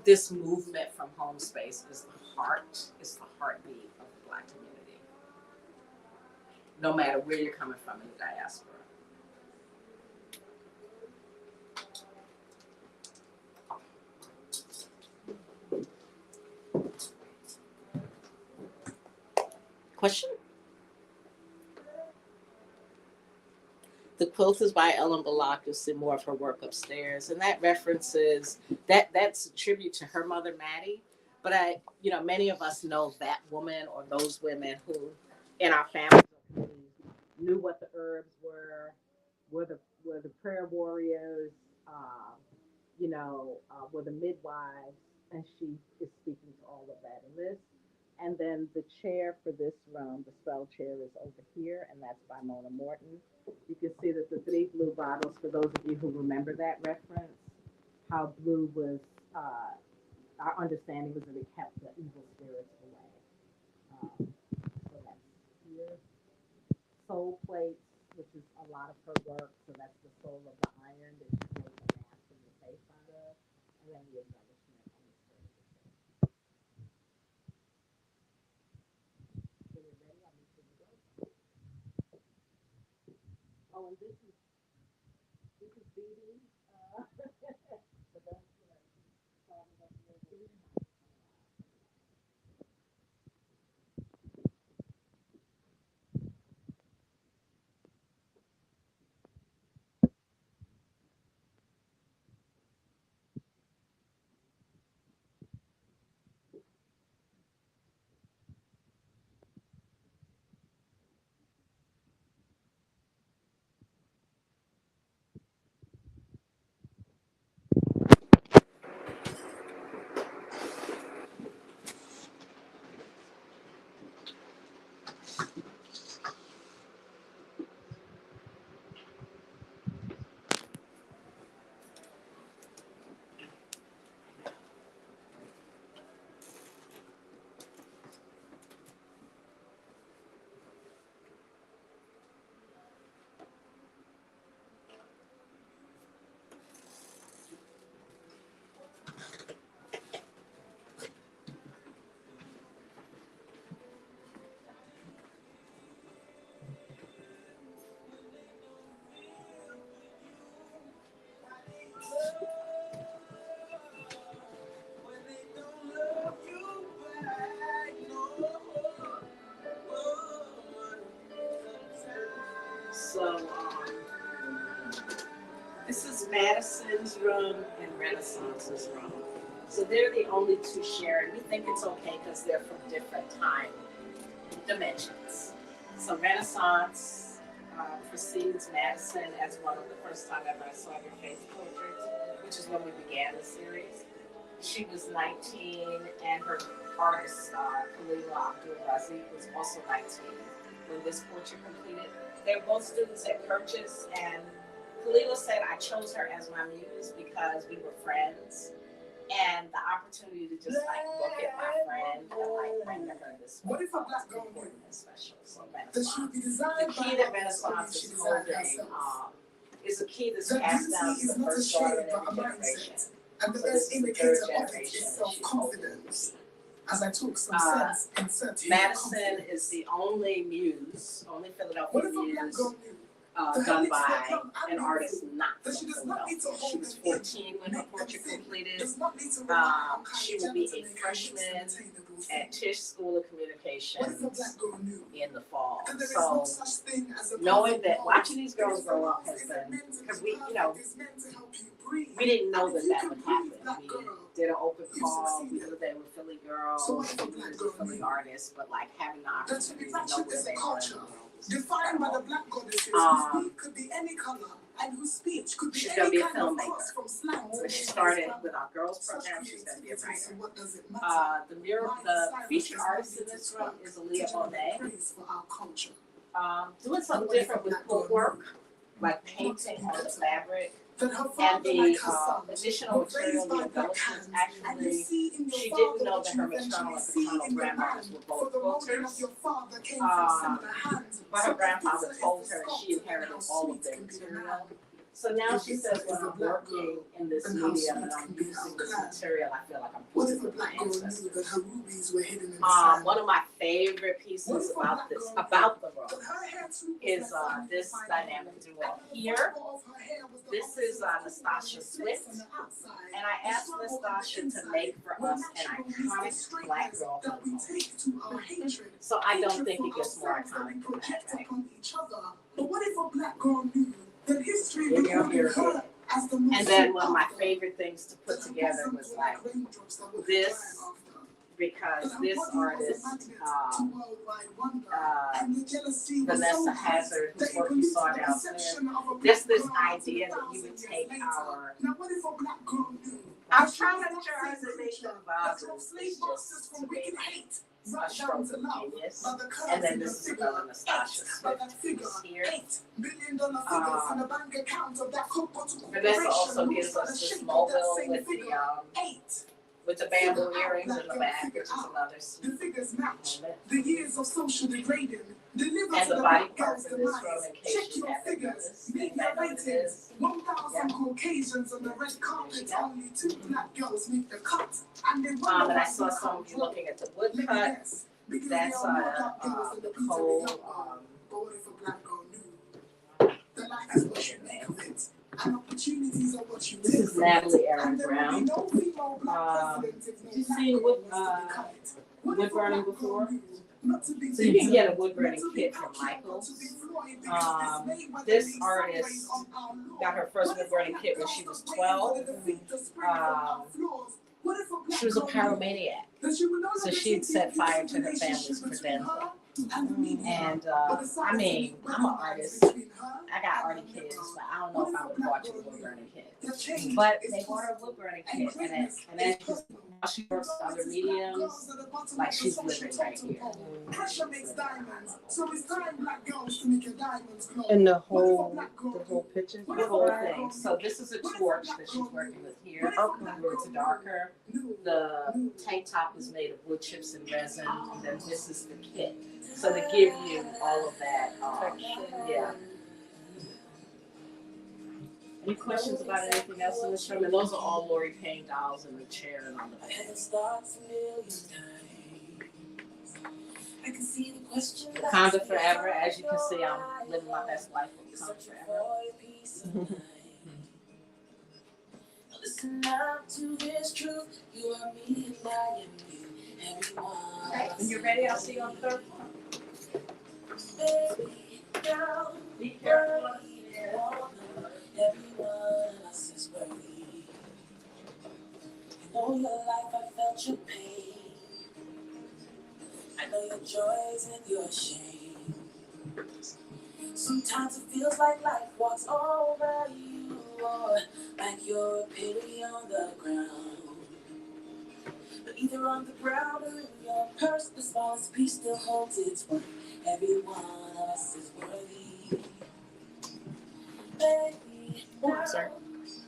Speaker 1: This movement from home space is the heartbeat of the Black community, no matter where you're coming from in the diaspora. Question? The quilt is by Ellen Balak. You'll see more of her work upstairs, and that references that's a tribute to her mother Maddie. But many of us know that woman or those women who, in our families or communities, knew what the herbs were the prayer warriors, were the midwives, and she is speaking to all of that in this. And then the chair for this room, the spell chair, is over here, and that's by Mona Morton. You can see that the 3 blue bottles, for those of you who remember that reference, how blue was, our understanding was that it kept the evil spirits away. So that's here. Soul plates, which is a lot of her work, so that's the soul of the iron that she made the mask and the face out of, and then the embellishment on the skirt. When you're ready, I'll move to the road. Oh, and this is Dee for those who are following up here. So this is Madison's room and Renaissance's room. So they're the only 2 sharing. We think it's okay because they're from different time dimensions. So Renaissance precedes Madison as one of the first time ever I saw your face portraits, which is when we began the series. She was 19, and her artist, Khalila Abdul-Razik, was also 19 when this portrait completed. They're both students at Purchase, and Khalila said I chose her as my muse because we were friends. And the opportunity to just like look at my friend and like remember this
Speaker 5: What if a
Speaker 1: was
Speaker 5: black girl
Speaker 1: important and special. So
Speaker 5: that should be
Speaker 1: the
Speaker 5: designed
Speaker 1: key that Renaissance is holding is a key that's passed down to the first daughter in every generation.
Speaker 5: And the
Speaker 1: So
Speaker 5: best
Speaker 1: this is the
Speaker 5: indicator
Speaker 1: third
Speaker 5: of it
Speaker 1: generation
Speaker 5: is
Speaker 1: that she's
Speaker 5: self-confidence. As I took some sense and said to
Speaker 1: Madison is the only muse, only Philadelphia
Speaker 5: what if a black
Speaker 1: muse
Speaker 5: girl knew
Speaker 1: done by an artist not from
Speaker 5: that she does not need to
Speaker 1: Philadelphia. She
Speaker 5: hold
Speaker 1: was
Speaker 5: them in,
Speaker 1: 14 when her portrait completed.
Speaker 5: does not need to rely on
Speaker 1: She will be a freshman at Tisch School of Communications
Speaker 5: What if a black girl knew
Speaker 1: in the fall.
Speaker 5: that there is
Speaker 1: So
Speaker 5: no such thing as a
Speaker 1: knowing
Speaker 5: perfect
Speaker 1: that
Speaker 5: love?
Speaker 1: watching these girls
Speaker 5: Because
Speaker 1: grow
Speaker 5: love
Speaker 1: up has
Speaker 5: isn't
Speaker 1: been,
Speaker 5: meant to
Speaker 1: because
Speaker 5: be
Speaker 1: we
Speaker 5: perfect, it's meant to help you breathe.
Speaker 1: didn't know
Speaker 5: And
Speaker 1: that
Speaker 5: if you
Speaker 1: that
Speaker 5: can
Speaker 1: would
Speaker 5: breathe,
Speaker 1: happen.
Speaker 5: black
Speaker 1: We
Speaker 5: girl,
Speaker 1: did an open
Speaker 5: you've
Speaker 1: call, we
Speaker 5: succeeded.
Speaker 1: knew they were Philly girls,
Speaker 5: So what if a
Speaker 1: we
Speaker 5: black
Speaker 1: knew
Speaker 5: girl
Speaker 1: Philly
Speaker 5: knew
Speaker 1: artists, but like having the
Speaker 5: that to
Speaker 1: opportunity
Speaker 5: be
Speaker 1: to know
Speaker 5: ratchet
Speaker 1: where
Speaker 5: is
Speaker 1: they
Speaker 5: a
Speaker 1: are in
Speaker 5: culture
Speaker 1: the world was
Speaker 5: defined by the
Speaker 1: incredible.
Speaker 5: black goddesses whose
Speaker 1: Um,
Speaker 5: beat could be any color and whose speech could be
Speaker 1: She's
Speaker 5: any
Speaker 1: gonna be a
Speaker 5: kind of
Speaker 1: filmmaker.
Speaker 5: cross from slang to
Speaker 1: So she
Speaker 5: English
Speaker 1: started
Speaker 5: grammar.
Speaker 1: with our girls
Speaker 5: Such
Speaker 1: program, she's gonna be a
Speaker 5: creativity, so
Speaker 1: writer.
Speaker 5: what does it matter?
Speaker 1: The featured artist in this room is Aaliyah Bonet.
Speaker 5: Praise for our culture.
Speaker 1: Doing something different with quilt work, like painting on the fabric
Speaker 5: that her
Speaker 1: And
Speaker 5: father,
Speaker 1: the
Speaker 5: like her son,
Speaker 1: additional
Speaker 5: was
Speaker 1: material,
Speaker 5: raised
Speaker 1: the
Speaker 5: by black
Speaker 1: embellishments,
Speaker 5: hands. And you
Speaker 1: actually,
Speaker 5: see in your
Speaker 1: she
Speaker 5: father
Speaker 1: didn't know
Speaker 5: what
Speaker 1: that
Speaker 5: you
Speaker 1: her maternal
Speaker 5: eventually
Speaker 1: and
Speaker 5: see
Speaker 1: paternal
Speaker 5: in your
Speaker 1: grandmothers
Speaker 5: man.
Speaker 1: were
Speaker 5: For
Speaker 1: both
Speaker 5: the molding of
Speaker 1: quilters.
Speaker 5: your father came from similar hands.
Speaker 1: But
Speaker 5: So
Speaker 1: her grandfather
Speaker 5: Editha is
Speaker 1: told
Speaker 5: the
Speaker 1: her she
Speaker 5: sculptor,
Speaker 1: inherited
Speaker 5: how
Speaker 1: all of
Speaker 5: sweet
Speaker 1: their
Speaker 5: can be the
Speaker 1: material.
Speaker 5: man.
Speaker 1: So now she
Speaker 5: Editha
Speaker 1: says,
Speaker 5: is
Speaker 1: when
Speaker 5: a
Speaker 1: I'm
Speaker 5: black
Speaker 1: working
Speaker 5: girl,
Speaker 1: in this
Speaker 5: and how
Speaker 1: medium
Speaker 5: sweet
Speaker 1: and I'm
Speaker 5: can be her
Speaker 1: using this
Speaker 5: clan.
Speaker 1: material, I feel like I'm
Speaker 5: What
Speaker 1: putting
Speaker 5: if a
Speaker 1: with my
Speaker 5: black girl knew that
Speaker 1: ancestors.
Speaker 5: her rubies were hidden in the sand?
Speaker 1: One of my favorite pieces about this, about the
Speaker 5: That
Speaker 1: rose,
Speaker 5: her hair too was
Speaker 1: is
Speaker 5: like sunny
Speaker 1: this
Speaker 5: fine
Speaker 1: dynamic
Speaker 5: gold.
Speaker 1: duo
Speaker 5: And the
Speaker 1: here.
Speaker 5: fiber of her hair was the
Speaker 1: This
Speaker 5: opposite
Speaker 1: is
Speaker 5: of cool
Speaker 1: Nastasha
Speaker 5: and the
Speaker 1: Swift,
Speaker 5: flex on the outside.
Speaker 1: and I asked Nastasha to make for us an iconic black girl
Speaker 5: that we
Speaker 1: home.
Speaker 5: take to our hatred.
Speaker 1: So I don't
Speaker 5: Hatred
Speaker 1: think
Speaker 5: for
Speaker 1: it gets more
Speaker 5: ourselves that we
Speaker 1: iconic than that,
Speaker 5: project
Speaker 1: right?
Speaker 5: upon each other. But what if a black girl knew that history
Speaker 1: Yeah,
Speaker 5: recorded
Speaker 1: here it
Speaker 5: her as the most
Speaker 1: And then one of my
Speaker 5: sought
Speaker 1: favorite things to put
Speaker 5: after?
Speaker 1: together
Speaker 5: That her
Speaker 1: was
Speaker 5: bosoms were
Speaker 1: like
Speaker 5: raindrops that would
Speaker 1: this,
Speaker 5: dry after.
Speaker 1: because
Speaker 5: That
Speaker 1: this
Speaker 5: her body was a
Speaker 1: artist,
Speaker 5: magnet to worldwide wonder. And the jealousy was
Speaker 1: Vanessa
Speaker 5: so
Speaker 1: Hazard,
Speaker 5: great
Speaker 1: whose
Speaker 5: that
Speaker 1: work
Speaker 5: it
Speaker 1: you saw
Speaker 5: polluted the
Speaker 1: downstairs,
Speaker 5: perception of a
Speaker 1: just
Speaker 5: black
Speaker 1: this
Speaker 5: girl
Speaker 1: idea
Speaker 5: until
Speaker 1: that you would
Speaker 5: 1,000
Speaker 1: take
Speaker 5: years later.
Speaker 1: our,
Speaker 5: Now what if a black girl knew?
Speaker 1: I'm trying to jars and make them
Speaker 5: That
Speaker 1: vases,
Speaker 5: drove slave
Speaker 1: it's
Speaker 5: masters
Speaker 1: just
Speaker 5: from
Speaker 1: to me
Speaker 5: wicked hate
Speaker 1: a
Speaker 5: right down
Speaker 1: stroke
Speaker 5: to
Speaker 1: of
Speaker 5: love.
Speaker 1: genius.
Speaker 5: By the curves
Speaker 1: And then
Speaker 5: in her
Speaker 1: this is
Speaker 5: figure,
Speaker 1: another Nastasha
Speaker 5: by that
Speaker 1: Swift
Speaker 5: figure,
Speaker 1: piece here.
Speaker 5: $8 billion figures and a bank account of that Coke bottle
Speaker 1: Vanessa also
Speaker 5: corporation
Speaker 1: gives
Speaker 5: moves by the
Speaker 1: us this
Speaker 5: shape of that
Speaker 1: mobile
Speaker 5: same
Speaker 1: with
Speaker 5: figure.
Speaker 1: the
Speaker 5: 8.
Speaker 1: with the bamboo earrings in the back, which is another
Speaker 5: The
Speaker 1: sweet
Speaker 5: figures match
Speaker 1: moment.
Speaker 5: the years of social degrading. Deliver
Speaker 1: And
Speaker 5: to
Speaker 1: the
Speaker 5: the
Speaker 1: body
Speaker 5: black
Speaker 1: parts
Speaker 5: girl's
Speaker 1: in this
Speaker 5: demise.
Speaker 1: room, in case
Speaker 5: Check
Speaker 1: you
Speaker 5: your
Speaker 1: haven't
Speaker 5: figures.
Speaker 1: noticed.
Speaker 5: Media
Speaker 1: Anybody know what it
Speaker 5: ratings.
Speaker 1: is?
Speaker 5: 1,000 Caucasians on the red carpet.
Speaker 1: Yeah.
Speaker 5: Only 2 black girls make the cut. And they
Speaker 1: And
Speaker 5: wonder
Speaker 1: I
Speaker 5: why
Speaker 1: saw
Speaker 5: we
Speaker 1: some
Speaker 5: can't
Speaker 1: of you
Speaker 5: grow.
Speaker 1: looking at the
Speaker 5: Let me
Speaker 1: woodcut.
Speaker 5: guess. Because
Speaker 1: That's
Speaker 5: there are more black girls in the pizzeria.
Speaker 1: Nicole,
Speaker 5: But what if a black girl knew that life is what you make of it? And opportunities are what you
Speaker 1: This
Speaker 5: take
Speaker 1: is
Speaker 5: from
Speaker 1: Natalie
Speaker 5: it.
Speaker 1: Aaron
Speaker 5: And there will be
Speaker 1: Brown.
Speaker 5: no female black president if no
Speaker 6: you
Speaker 5: black
Speaker 6: seen
Speaker 5: girl
Speaker 6: wood-
Speaker 5: wants to become it. What
Speaker 6: wood
Speaker 5: if a
Speaker 6: burning
Speaker 5: black girl
Speaker 6: before?
Speaker 5: knew not to be
Speaker 1: So you can get a wood
Speaker 5: not
Speaker 1: burning
Speaker 5: to be
Speaker 1: kit from
Speaker 5: Pacquiao, but
Speaker 1: Michaels.
Speaker 5: to be Floyd, because
Speaker 1: Um,
Speaker 5: this Mayweather
Speaker 1: this
Speaker 5: leaves
Speaker 1: artist
Speaker 5: sunrays on our lawn.
Speaker 1: got her first
Speaker 5: What
Speaker 1: wood
Speaker 5: if a
Speaker 1: burning
Speaker 5: black
Speaker 1: kit when
Speaker 5: girl
Speaker 1: she was
Speaker 5: stopped
Speaker 1: 12.
Speaker 5: waiting for the defeat to spring from our floors? What if a black
Speaker 1: She was a
Speaker 5: girl knew
Speaker 1: pyromaniac,
Speaker 5: that she would no
Speaker 1: so
Speaker 5: longer
Speaker 1: she'd
Speaker 5: take
Speaker 1: set
Speaker 5: the
Speaker 1: fire
Speaker 5: abusive
Speaker 1: to her family's
Speaker 5: relationship between
Speaker 1: credenza.
Speaker 5: her and the media,
Speaker 1: And
Speaker 5: but the
Speaker 1: I mean,
Speaker 5: silence
Speaker 1: I'm an
Speaker 5: between
Speaker 1: artist.
Speaker 5: between her
Speaker 1: I got
Speaker 5: and
Speaker 1: arty
Speaker 5: the
Speaker 1: kids,
Speaker 5: media.
Speaker 1: but I don't know if I would have bought you a wood burning kit.
Speaker 5: The change
Speaker 1: But
Speaker 5: is
Speaker 1: they bought her a
Speaker 5: possible.
Speaker 1: wood burning
Speaker 5: And
Speaker 1: kit, and
Speaker 5: greatness
Speaker 1: as
Speaker 5: is
Speaker 1: you
Speaker 5: possible.
Speaker 1: while she works with other mediums, like she's living right here.
Speaker 5: Pressure makes diamonds, so it's time black girls to make your diamonds glow.
Speaker 6: And the
Speaker 5: What if a
Speaker 6: whole
Speaker 5: black girl
Speaker 6: picture.
Speaker 1: The whole thing. So this is a torch that she's working with here. Where it's darker. The tank top is made of wood chips and resin, and then this is the kit. So to give you all of that, yeah. Any questions about anything else in this room? And those are all Lori Payne dolls in the chair and on the bed. Wakanda forever. As you can see, I'm living my best life with Wakanda forever.
Speaker 7: Listen up to this truth. You are me and I am you. Everyone.
Speaker 1: Okay, when you're ready, I'll see you on the third floor.
Speaker 7: Baby, girl,
Speaker 1: Be careful.
Speaker 7: every one of us is worthy. In all your life, I felt your pain. I know your joys and your shame. Sometimes it feels like life walks over you, or like you're a penny on the ground. But either on the ground or in your purse, the smallest piece still holds its worth. Every one of us is worthy. Baby,
Speaker 1: Oh, sorry.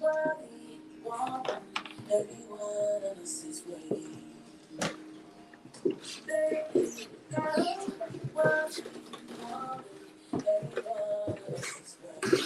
Speaker 7: worthy, woman. Every one of us is worthy. Baby, girl, worthy, woman. Every one of us is worthy.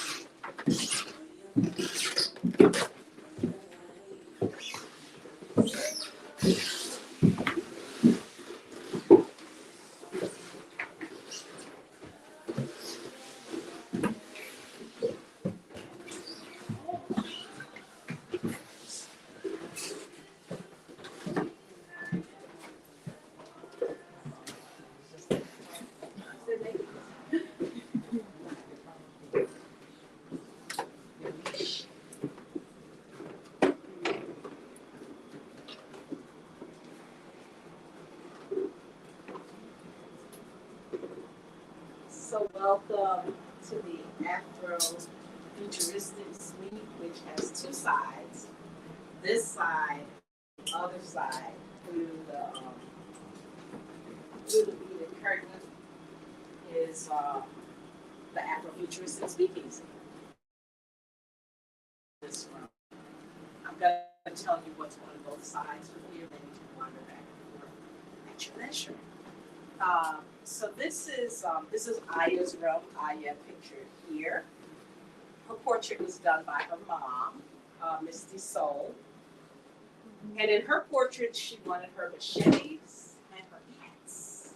Speaker 1: So welcome to the Afro-Futuristic Suite, which has two sides. This side, other side, through the beaded curtain is the Afro-Futuristic Speakeasy. at your leisure. So this is Aya's room. Aya pictured here. Her portrait was done by her mom, Misty Soul. And in her portrait, she wanted her machetes and her cats.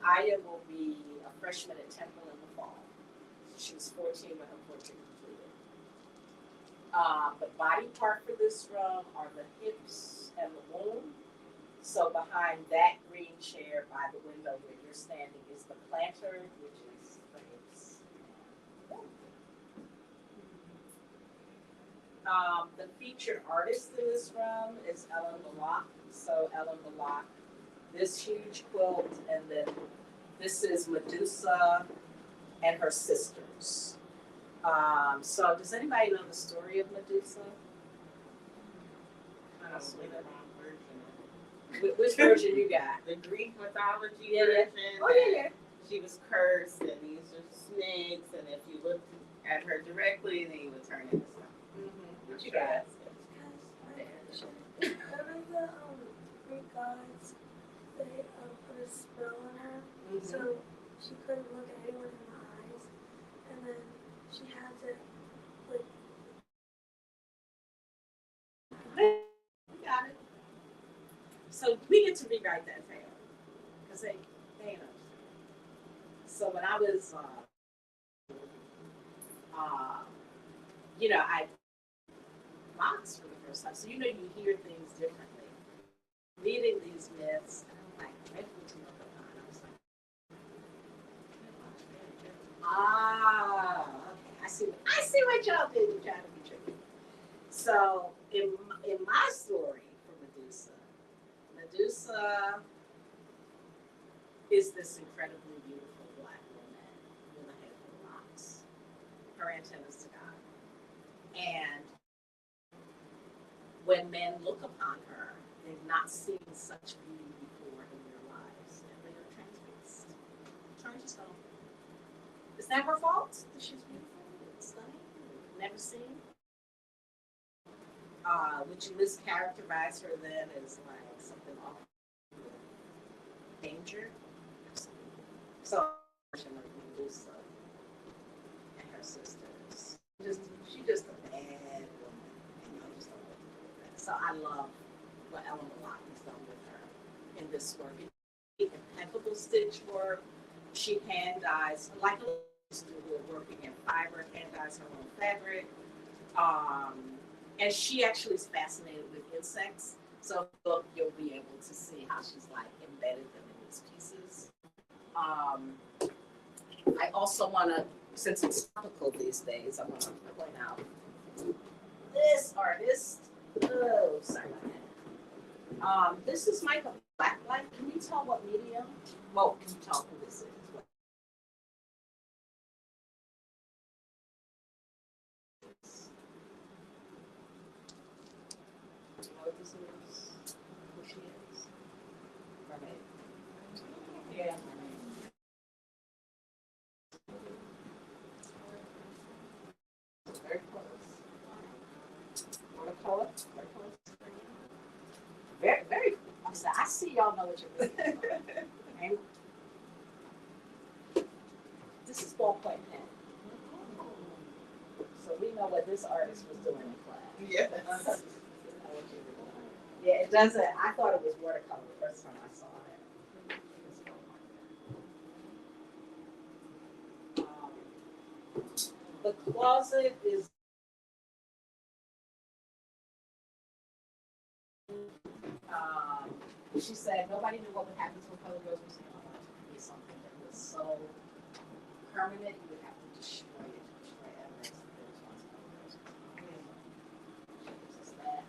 Speaker 1: Aya will be a freshman at Temple in the fall. She was 14 when her portrait completed. The body part for this room are the hips and the womb. So behind that green chair by the window where you're standing is the planter, which is the hips. The featured artist in this room is Ellen Malak. So Ellen Malak, this huge quilt, and then this is Medusa and her sisters. So does anybody know the story of Medusa? Which version you got?
Speaker 6: The Greek mythology
Speaker 1: Yeah.
Speaker 6: version.
Speaker 1: Oh yeah.
Speaker 6: She was cursed, and these are snakes, and if you looked at her directly, then you would turn into something.
Speaker 1: What you got?
Speaker 3: Remember the Greek gods, they put a spell on her, so she couldn't look at anyone in the eyes, and then she had to, like,
Speaker 1: You got it. So we get to rewrite that tale because they ain't understand. So when I was, I boxed for the first time. So you hear things differently. Reading these myths, and I'm like, maybe to look upon. I was like, okay. I see what y'all did. You're trying to be tricky. So in my story for Medusa is this incredibly beautiful black woman with a head full of locks. Her antennas to God. And when men look upon her, they've not seen such beauty before in their lives, and they are transfixed. Turned to stone. Is that her fault? She's beautiful and stunning, never seen. Would you mischaracterize her then as like something off danger? So, Medusa and her sisters. She's just a bad woman, and y'all just don't know what to do with that. So I love what Ellen Malak has done with her in this work. Impeccable stitch work. She hand dyes, like a student working in fiber, hand dyes her own fabric. And she actually is fascinated with insects. So you'll be able to see how she's like embedded them in these pieces. I also want to, since it's topical these days, I want to point out this artist. Oh, sorry about that. This is Michael Blacklight. Can you tell what medium? Well, can you tell who this is? Do you know what this is? Who she is? Mermaid. Yeah. Very close. Watercolor. Very, very. I see y'all know what you're doing. And this is ballpoint pen. So we know what this artist was doing in class.
Speaker 6: Yes.
Speaker 1: We know what you were doing. Yeah, it doesn't. I thought it was watercolor the first time I saw it. The closet is she said nobody knew what would happen to a color girls museum. I wanted it to be something that was so permanent you would have to destroy it to destroy evidence that there was once color girls. She gives us that.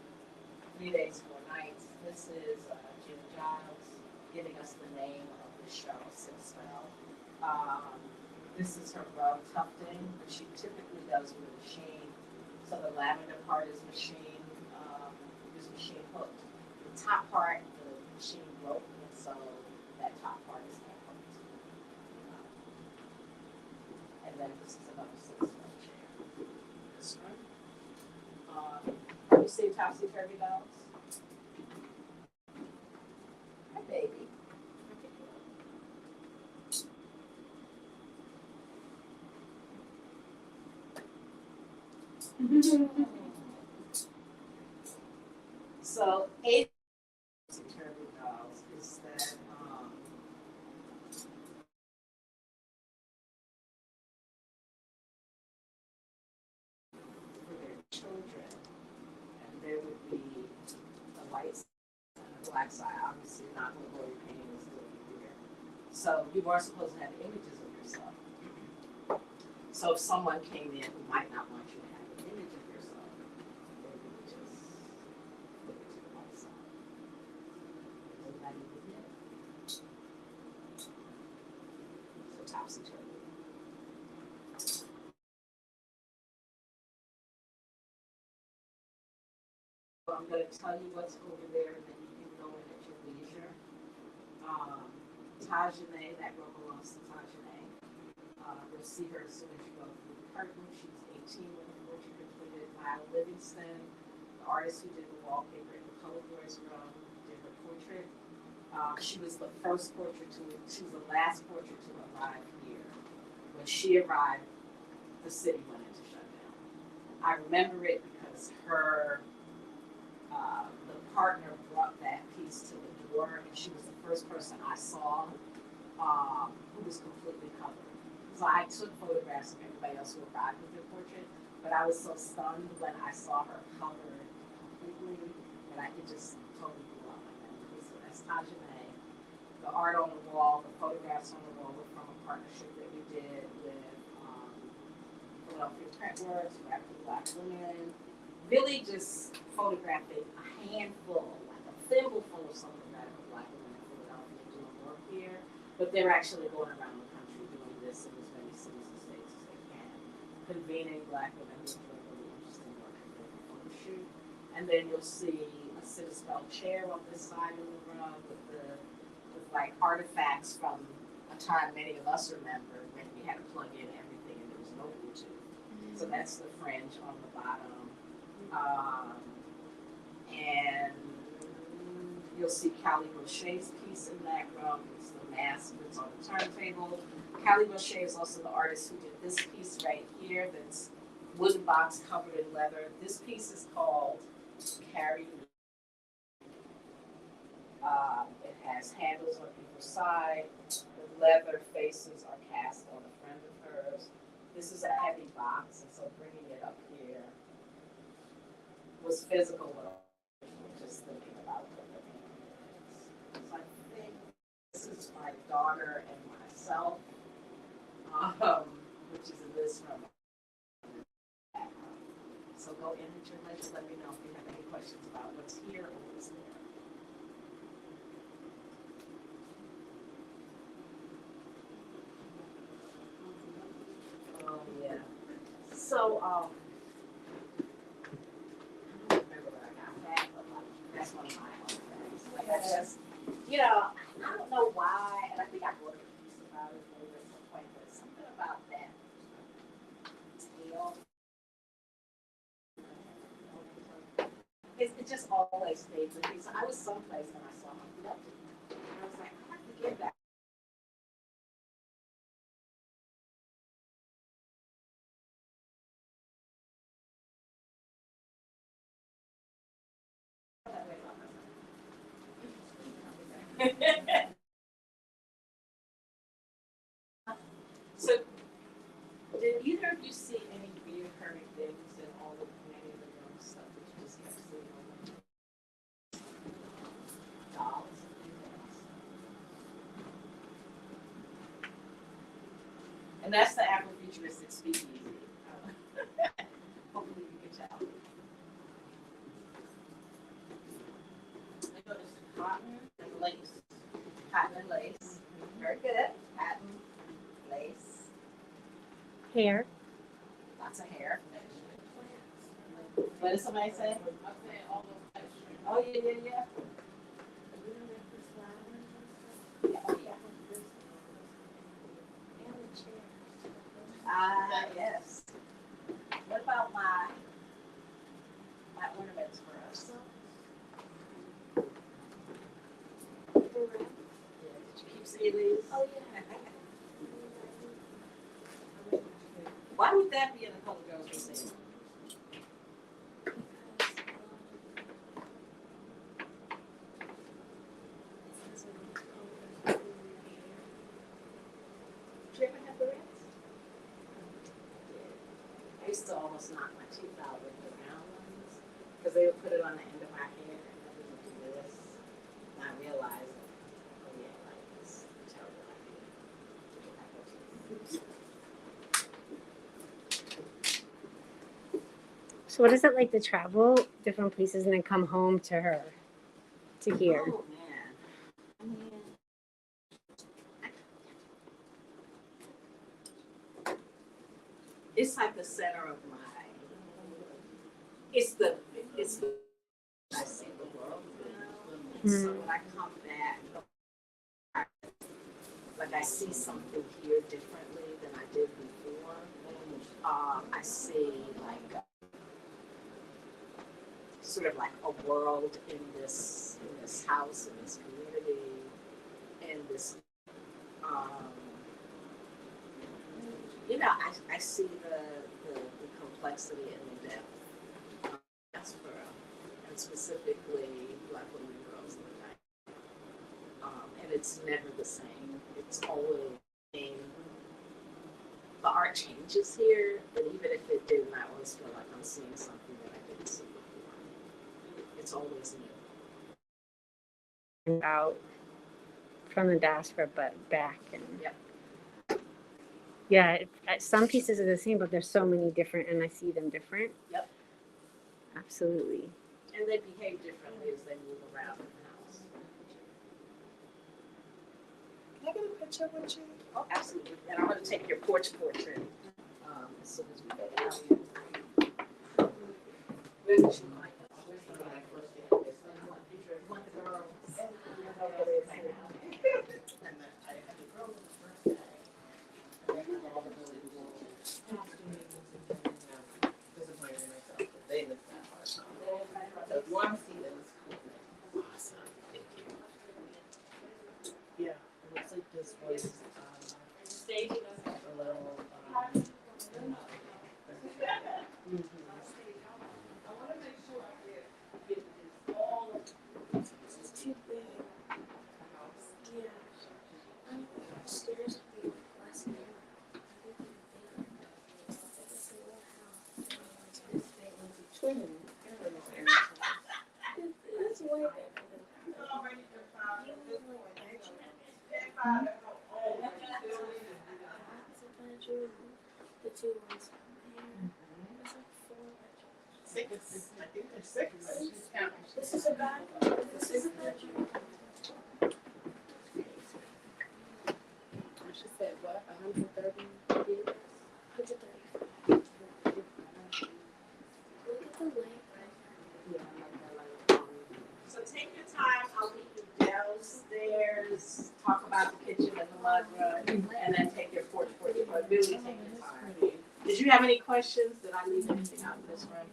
Speaker 1: 3 days, 4 nights. This is Jim Giles giving us the name of the show, Six Spell. This is her rug tufting, which she typically does with a machine. So the lavender part is machine hooked. The top part, the machine broke, and so that top part is hand hooked. And then this is another 6 spell chair. This one. see Topsy Turvy Dolls? Hi, baby. So, Topsy Turvy Dolls is that for their children, and there would be the white side and the black side, obviously not what Lori Payne is doing here. So you weren't supposed to have images of yourself. So if someone came in who might not want you to have an image of yourself, they would just flip it to the white side. Everybody would know. So topsy-turvy. So I'm going to tell you what's over there, and then you can go in at your leisure. Tajane, that girl belongs to Tajane. You'll see her as soon as you go through the curtain. She's 18 when the portrait completed. Maya Livingston, the artist who did the wallpaper in the Color Boys room, did her portrait. She was the first portrait she was the last portrait to arrive here. When she arrived, the city went into shutdown. I remember it because the partner brought that piece to the door, and she was the first person I saw who was completely covered. So I took photographs of everybody else who arrived with their portrait, but I was so stunned when I saw her covered completely that I could just totally blew up my memory. So that's Taja May. The art on the wall, the photographs on the wall were from a partnership that we did with Philadelphia Printworks, Radical Black Women, really just photographing a handful, like a thimbleful of some of the Radical Black Women in Philadelphia doing work here, but they're actually going around the country doing this in as many cities and states as they can, convening Black women who are doing really interesting work at the photo shoot. And then you'll see a Citispel chair on this side of the room with like artifacts from a time many of us remember when we had to plug in everything and there was no Bluetooth. So that's the fringe on the bottom. And you'll see Callie Brochet's piece in that room. It's the mask that's on the turntable. Callie Brochet is also the artist who did this piece right here that's wooden box covered in leather. This piece is called Carry. It has handles on either side. The leather faces are cast on a friend of hers. This is a heavy box, and so bringing it up here was physical, but just thinking about what the name is. So I think this is my daughter and myself, which is in this room. So go in at your leisure. Let me know if you have any questions about what's here or what's there. Yeah. So, I don't remember where I got that, but that's one of my own things. Like I just, I don't know why, and I think I wrote a piece about it later at some point, but something about that tail. It just always stays with me. So I was someplace when I saw my collector, and I was like, I have to give that. So, did either of you see any reoccurring things in all of many of the young stuff that you just kept seeing on the dolls and things? And that's the Afrofuturistic speakeasy. Hopefully you can tell. I noticed cotton and lace. Cotton and lace. Very good. Cotton, lace.
Speaker 4: Hair.
Speaker 1: Lots of hair. What did somebody say?
Speaker 2: I'm saying all those textures.
Speaker 1: Oh, yeah. Oh, yeah. Yes. What about my my ornaments for us.
Speaker 3: They're red.
Speaker 1: Yeah, did you keep seeing these?
Speaker 3: Oh yeah.
Speaker 1: Why would that be in the Color Girls Museum? Did you ever have the reds? I used to almost knock my teeth out with the round ones because they would put it on the end of my hair and then we would do this. And I realized, oh yeah, like it's a terrible idea.
Speaker 4: So what is it like to travel different places and then come home to her, to here?
Speaker 1: Oh man. I mean, it's like the center of my. It's the. I see the world. So when I come back, like I see something here differently than I did before. I see like sort of like a world in this house, in this community, in this. You know, I see the complexity and the depth of diaspora, and specifically Black women and girls in the night. And it's never the same. It's always the same. The art changes here, but even if it didn't, I always feel like I'm seeing something that I didn't see before. It's always new.
Speaker 4: Out from the diaspora, but back and
Speaker 1: Yep.
Speaker 4: yeah, some pieces are the same, but there's so many different, and I see them different.
Speaker 1: Yep.
Speaker 4: Absolutely.
Speaker 1: And they behave differently as they move around in the house.
Speaker 6: Can I get a picture with you?
Speaker 1: Oh, absolutely. And I'm going to take your porch portrait as soon as we get out here. Where would you like it? You want the girls?
Speaker 6: They look that hard. So if you want to see them, it's cool. Awesome. Thank you. Yeah, it looks like this was a little.
Speaker 3: It's too big. Yeah. Upstairs would be less big. It's a little house. It's this big. It's way bigger than that. You have like bedroom. It's a bedroom. The two ones from here. It's like 4 bedrooms.
Speaker 6: 6. I think there's 6. She's counting.
Speaker 3: This is a bathroom. This is a bedroom.
Speaker 2: She said what, 130 years?
Speaker 3: 130. Look at the light right
Speaker 1: So take your time. I'll meet you downstairs, talk about the kitchen and the mudroom, and then take your porch portrait. But really take your time. Did you have any questions? Did I leave anything out of this room?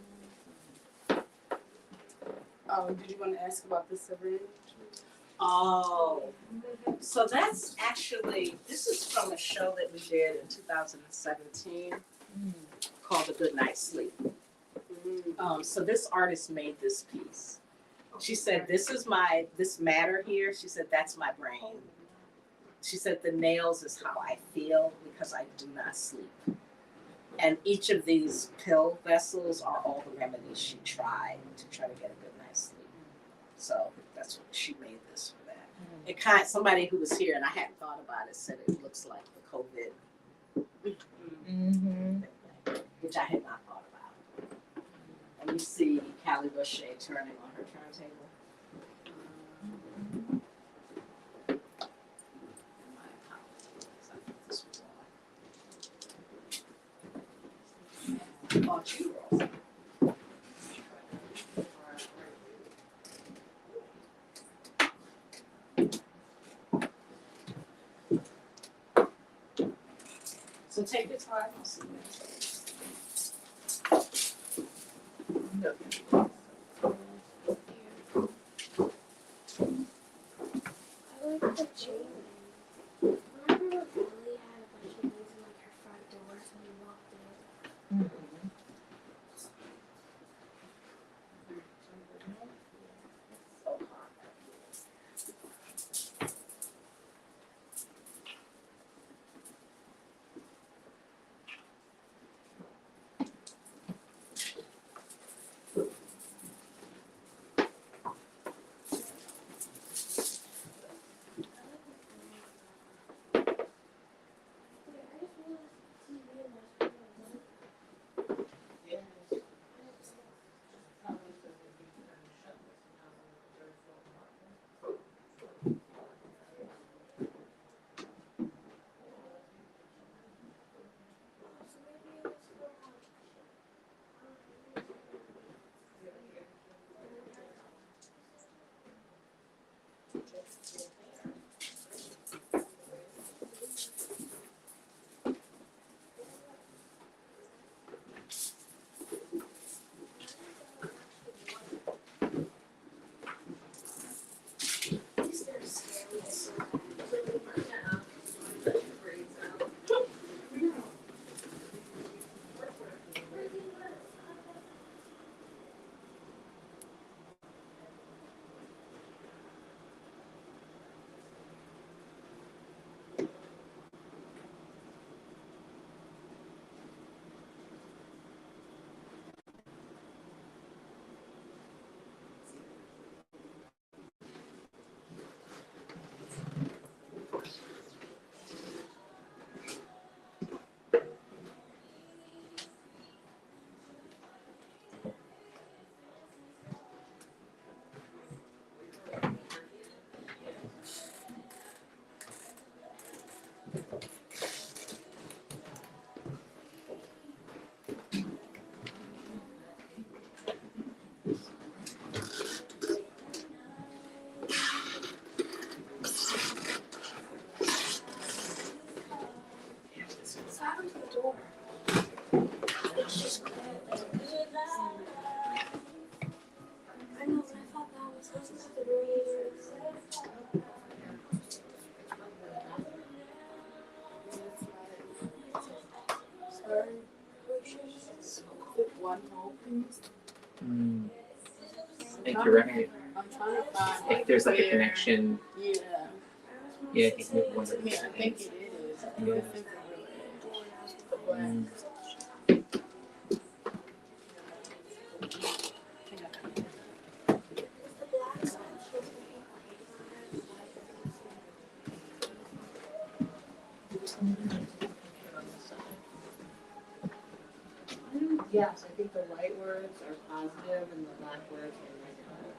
Speaker 2: Oh, did you want to ask about the syringe?
Speaker 1: Oh, so that's actually, this is from a show that we did in 2017 called The Good Night Sleep. So this artist made this piece. She said, this matter here, she said, that's my brain. She said, the nails is how I feel because I do not sleep. And each of these pill vessels are all the remedies she tried to try to get a good night's sleep. So that's what she made this for that. Somebody who was here and I hadn't thought about it said it looks like the COVID, which I had not thought about. And you see Callie Boucher turning on her turntable. My apologies, I think this was on. Oh, you were also. So take your time, I'll see you next time.
Speaker 3: the chain. Remember when Ellie had a bunch of these in like her front doors when we walked in? So hot. What happened to the door? It's just closed. I know, but I thought that was supposed to be sorry.
Speaker 2: One more, please.
Speaker 8: I think you're right.
Speaker 2: I'm trying to find.
Speaker 8: I think there's like a
Speaker 2: where-
Speaker 8: connection.
Speaker 2: Yeah.
Speaker 8: Yeah, I think maybe one of
Speaker 2: I
Speaker 8: the
Speaker 2: mean, I think it is.
Speaker 8: Yeah.
Speaker 2: This is a real edge.
Speaker 3: The black side supposed to be
Speaker 1: Yes, I think the white words are positive and the black words are negative.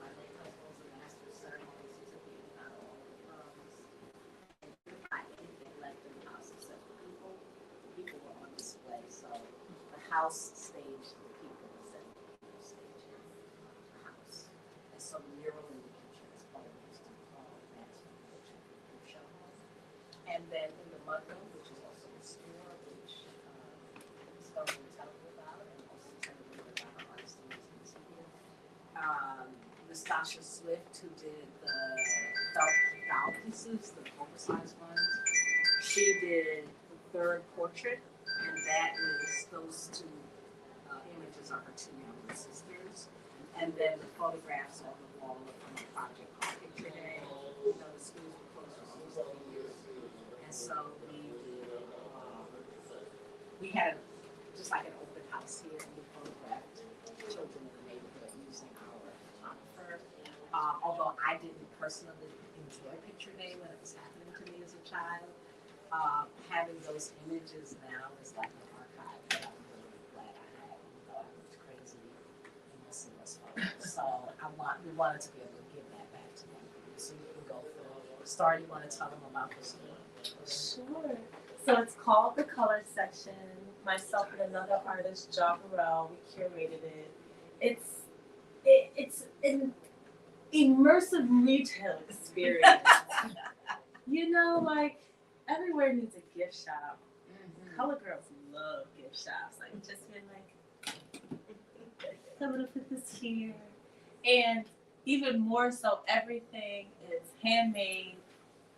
Speaker 1: My late husband was a master of ceremonies. He took me out of all the rooms. I think they left in the house except for people. People were on display, so the house staged the people instead of the people staging the house. And so the mural in the kitchen is what we used to call Master of the Kitchen show. And then in the mudroom, which is also a store, which Stone will tell you about, and also tell you about Tasha Swift, who did the doll pieces, the oversized ones. She did the third portrait, and that is those two images are her two younger sisters. And then the photographs on the wall are from a project called Picture Day. You know, the schools were closed for almost 8 years. And so we had just like an open house here, and we photographed children in the neighborhood using our photographer. Although I didn't personally enjoy Picture Day when it was happening to me as a child, having those images now is like an archive that I'm really glad I had, even though I looked crazy in missing those photos. So we wanted to be able to give that back to them. So you can go through. Star, you want to tell them about the store?
Speaker 9: Sure. So it's called The Color Section. Myself and another artist, Ja Burrell, we curated it. It's an immersive retail experience. You know, like everywhere needs a gift shop. Color girls love gift shops. Like just been like, I'm gonna put this here. And even more so, everything is handmade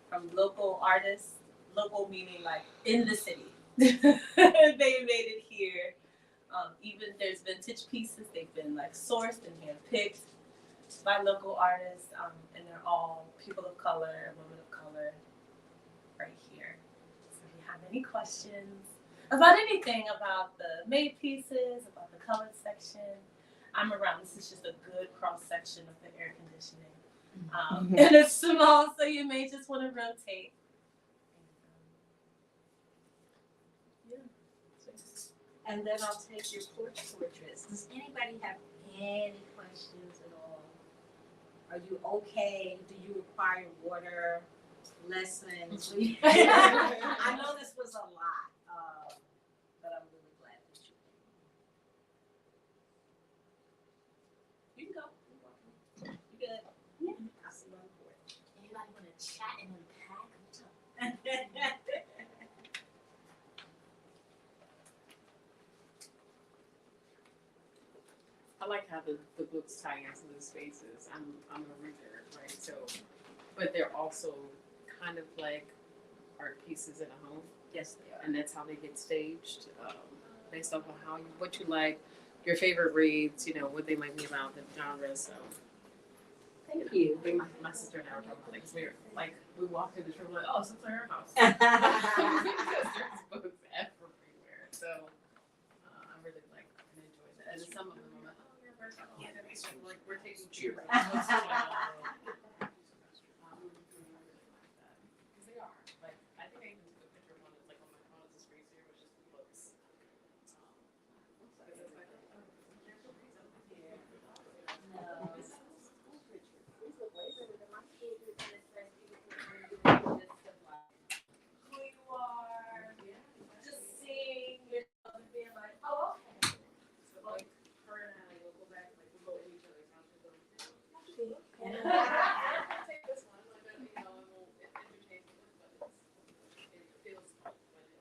Speaker 9: from local artists. Local meaning like in the city. They made it here. Even there's vintage pieces. They've been like sourced and handpicked by local artists, and they're all people of color, women of color, right here. So if you have any questions about anything about the made pieces, about the colored section, I'm around. This is just a good cross section of the air conditioning, and it's small, so you may just want to rotate.
Speaker 1: And then I'll take your portraits. Does anybody have any questions at all? Are you okay? Do you require water lessons? I know this was a lot, but I'm really glad that you came. You can go. You good? Yeah. I'll see you on the board. Anybody want to chat and unpack?
Speaker 2: I like how the books tie into the spaces. I'm a reader, right? So, but they're also kind of like art pieces in a home.
Speaker 1: Yes, they are.
Speaker 2: And that's how they get staged, based off of what you like, your favorite reads, what they might be about, the genre. So,
Speaker 1: Thank you.
Speaker 2: My sister and I were talking about we walked in the room like, oh, it's her house. Because there's books everywhere. So I really like and enjoy that. And some of them I'm like, oh, you're very yeah, that makes sense. Like we're taking cheers. Because they are. Like I think I even took a picture of one that's like on my phone. It's screen here, which is books.
Speaker 9: Who you are, just seeing yourself and being like, oh, okay.
Speaker 2: So like her and I will go back and we'll go in each other's houses. Take this one, and we'll interchange it, but it feels fun when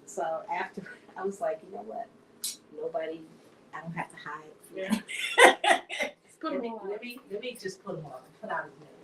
Speaker 1: So after I was like, you know what? I don't have to hide.
Speaker 2: Put them
Speaker 1: Let me just put them on, put out his name.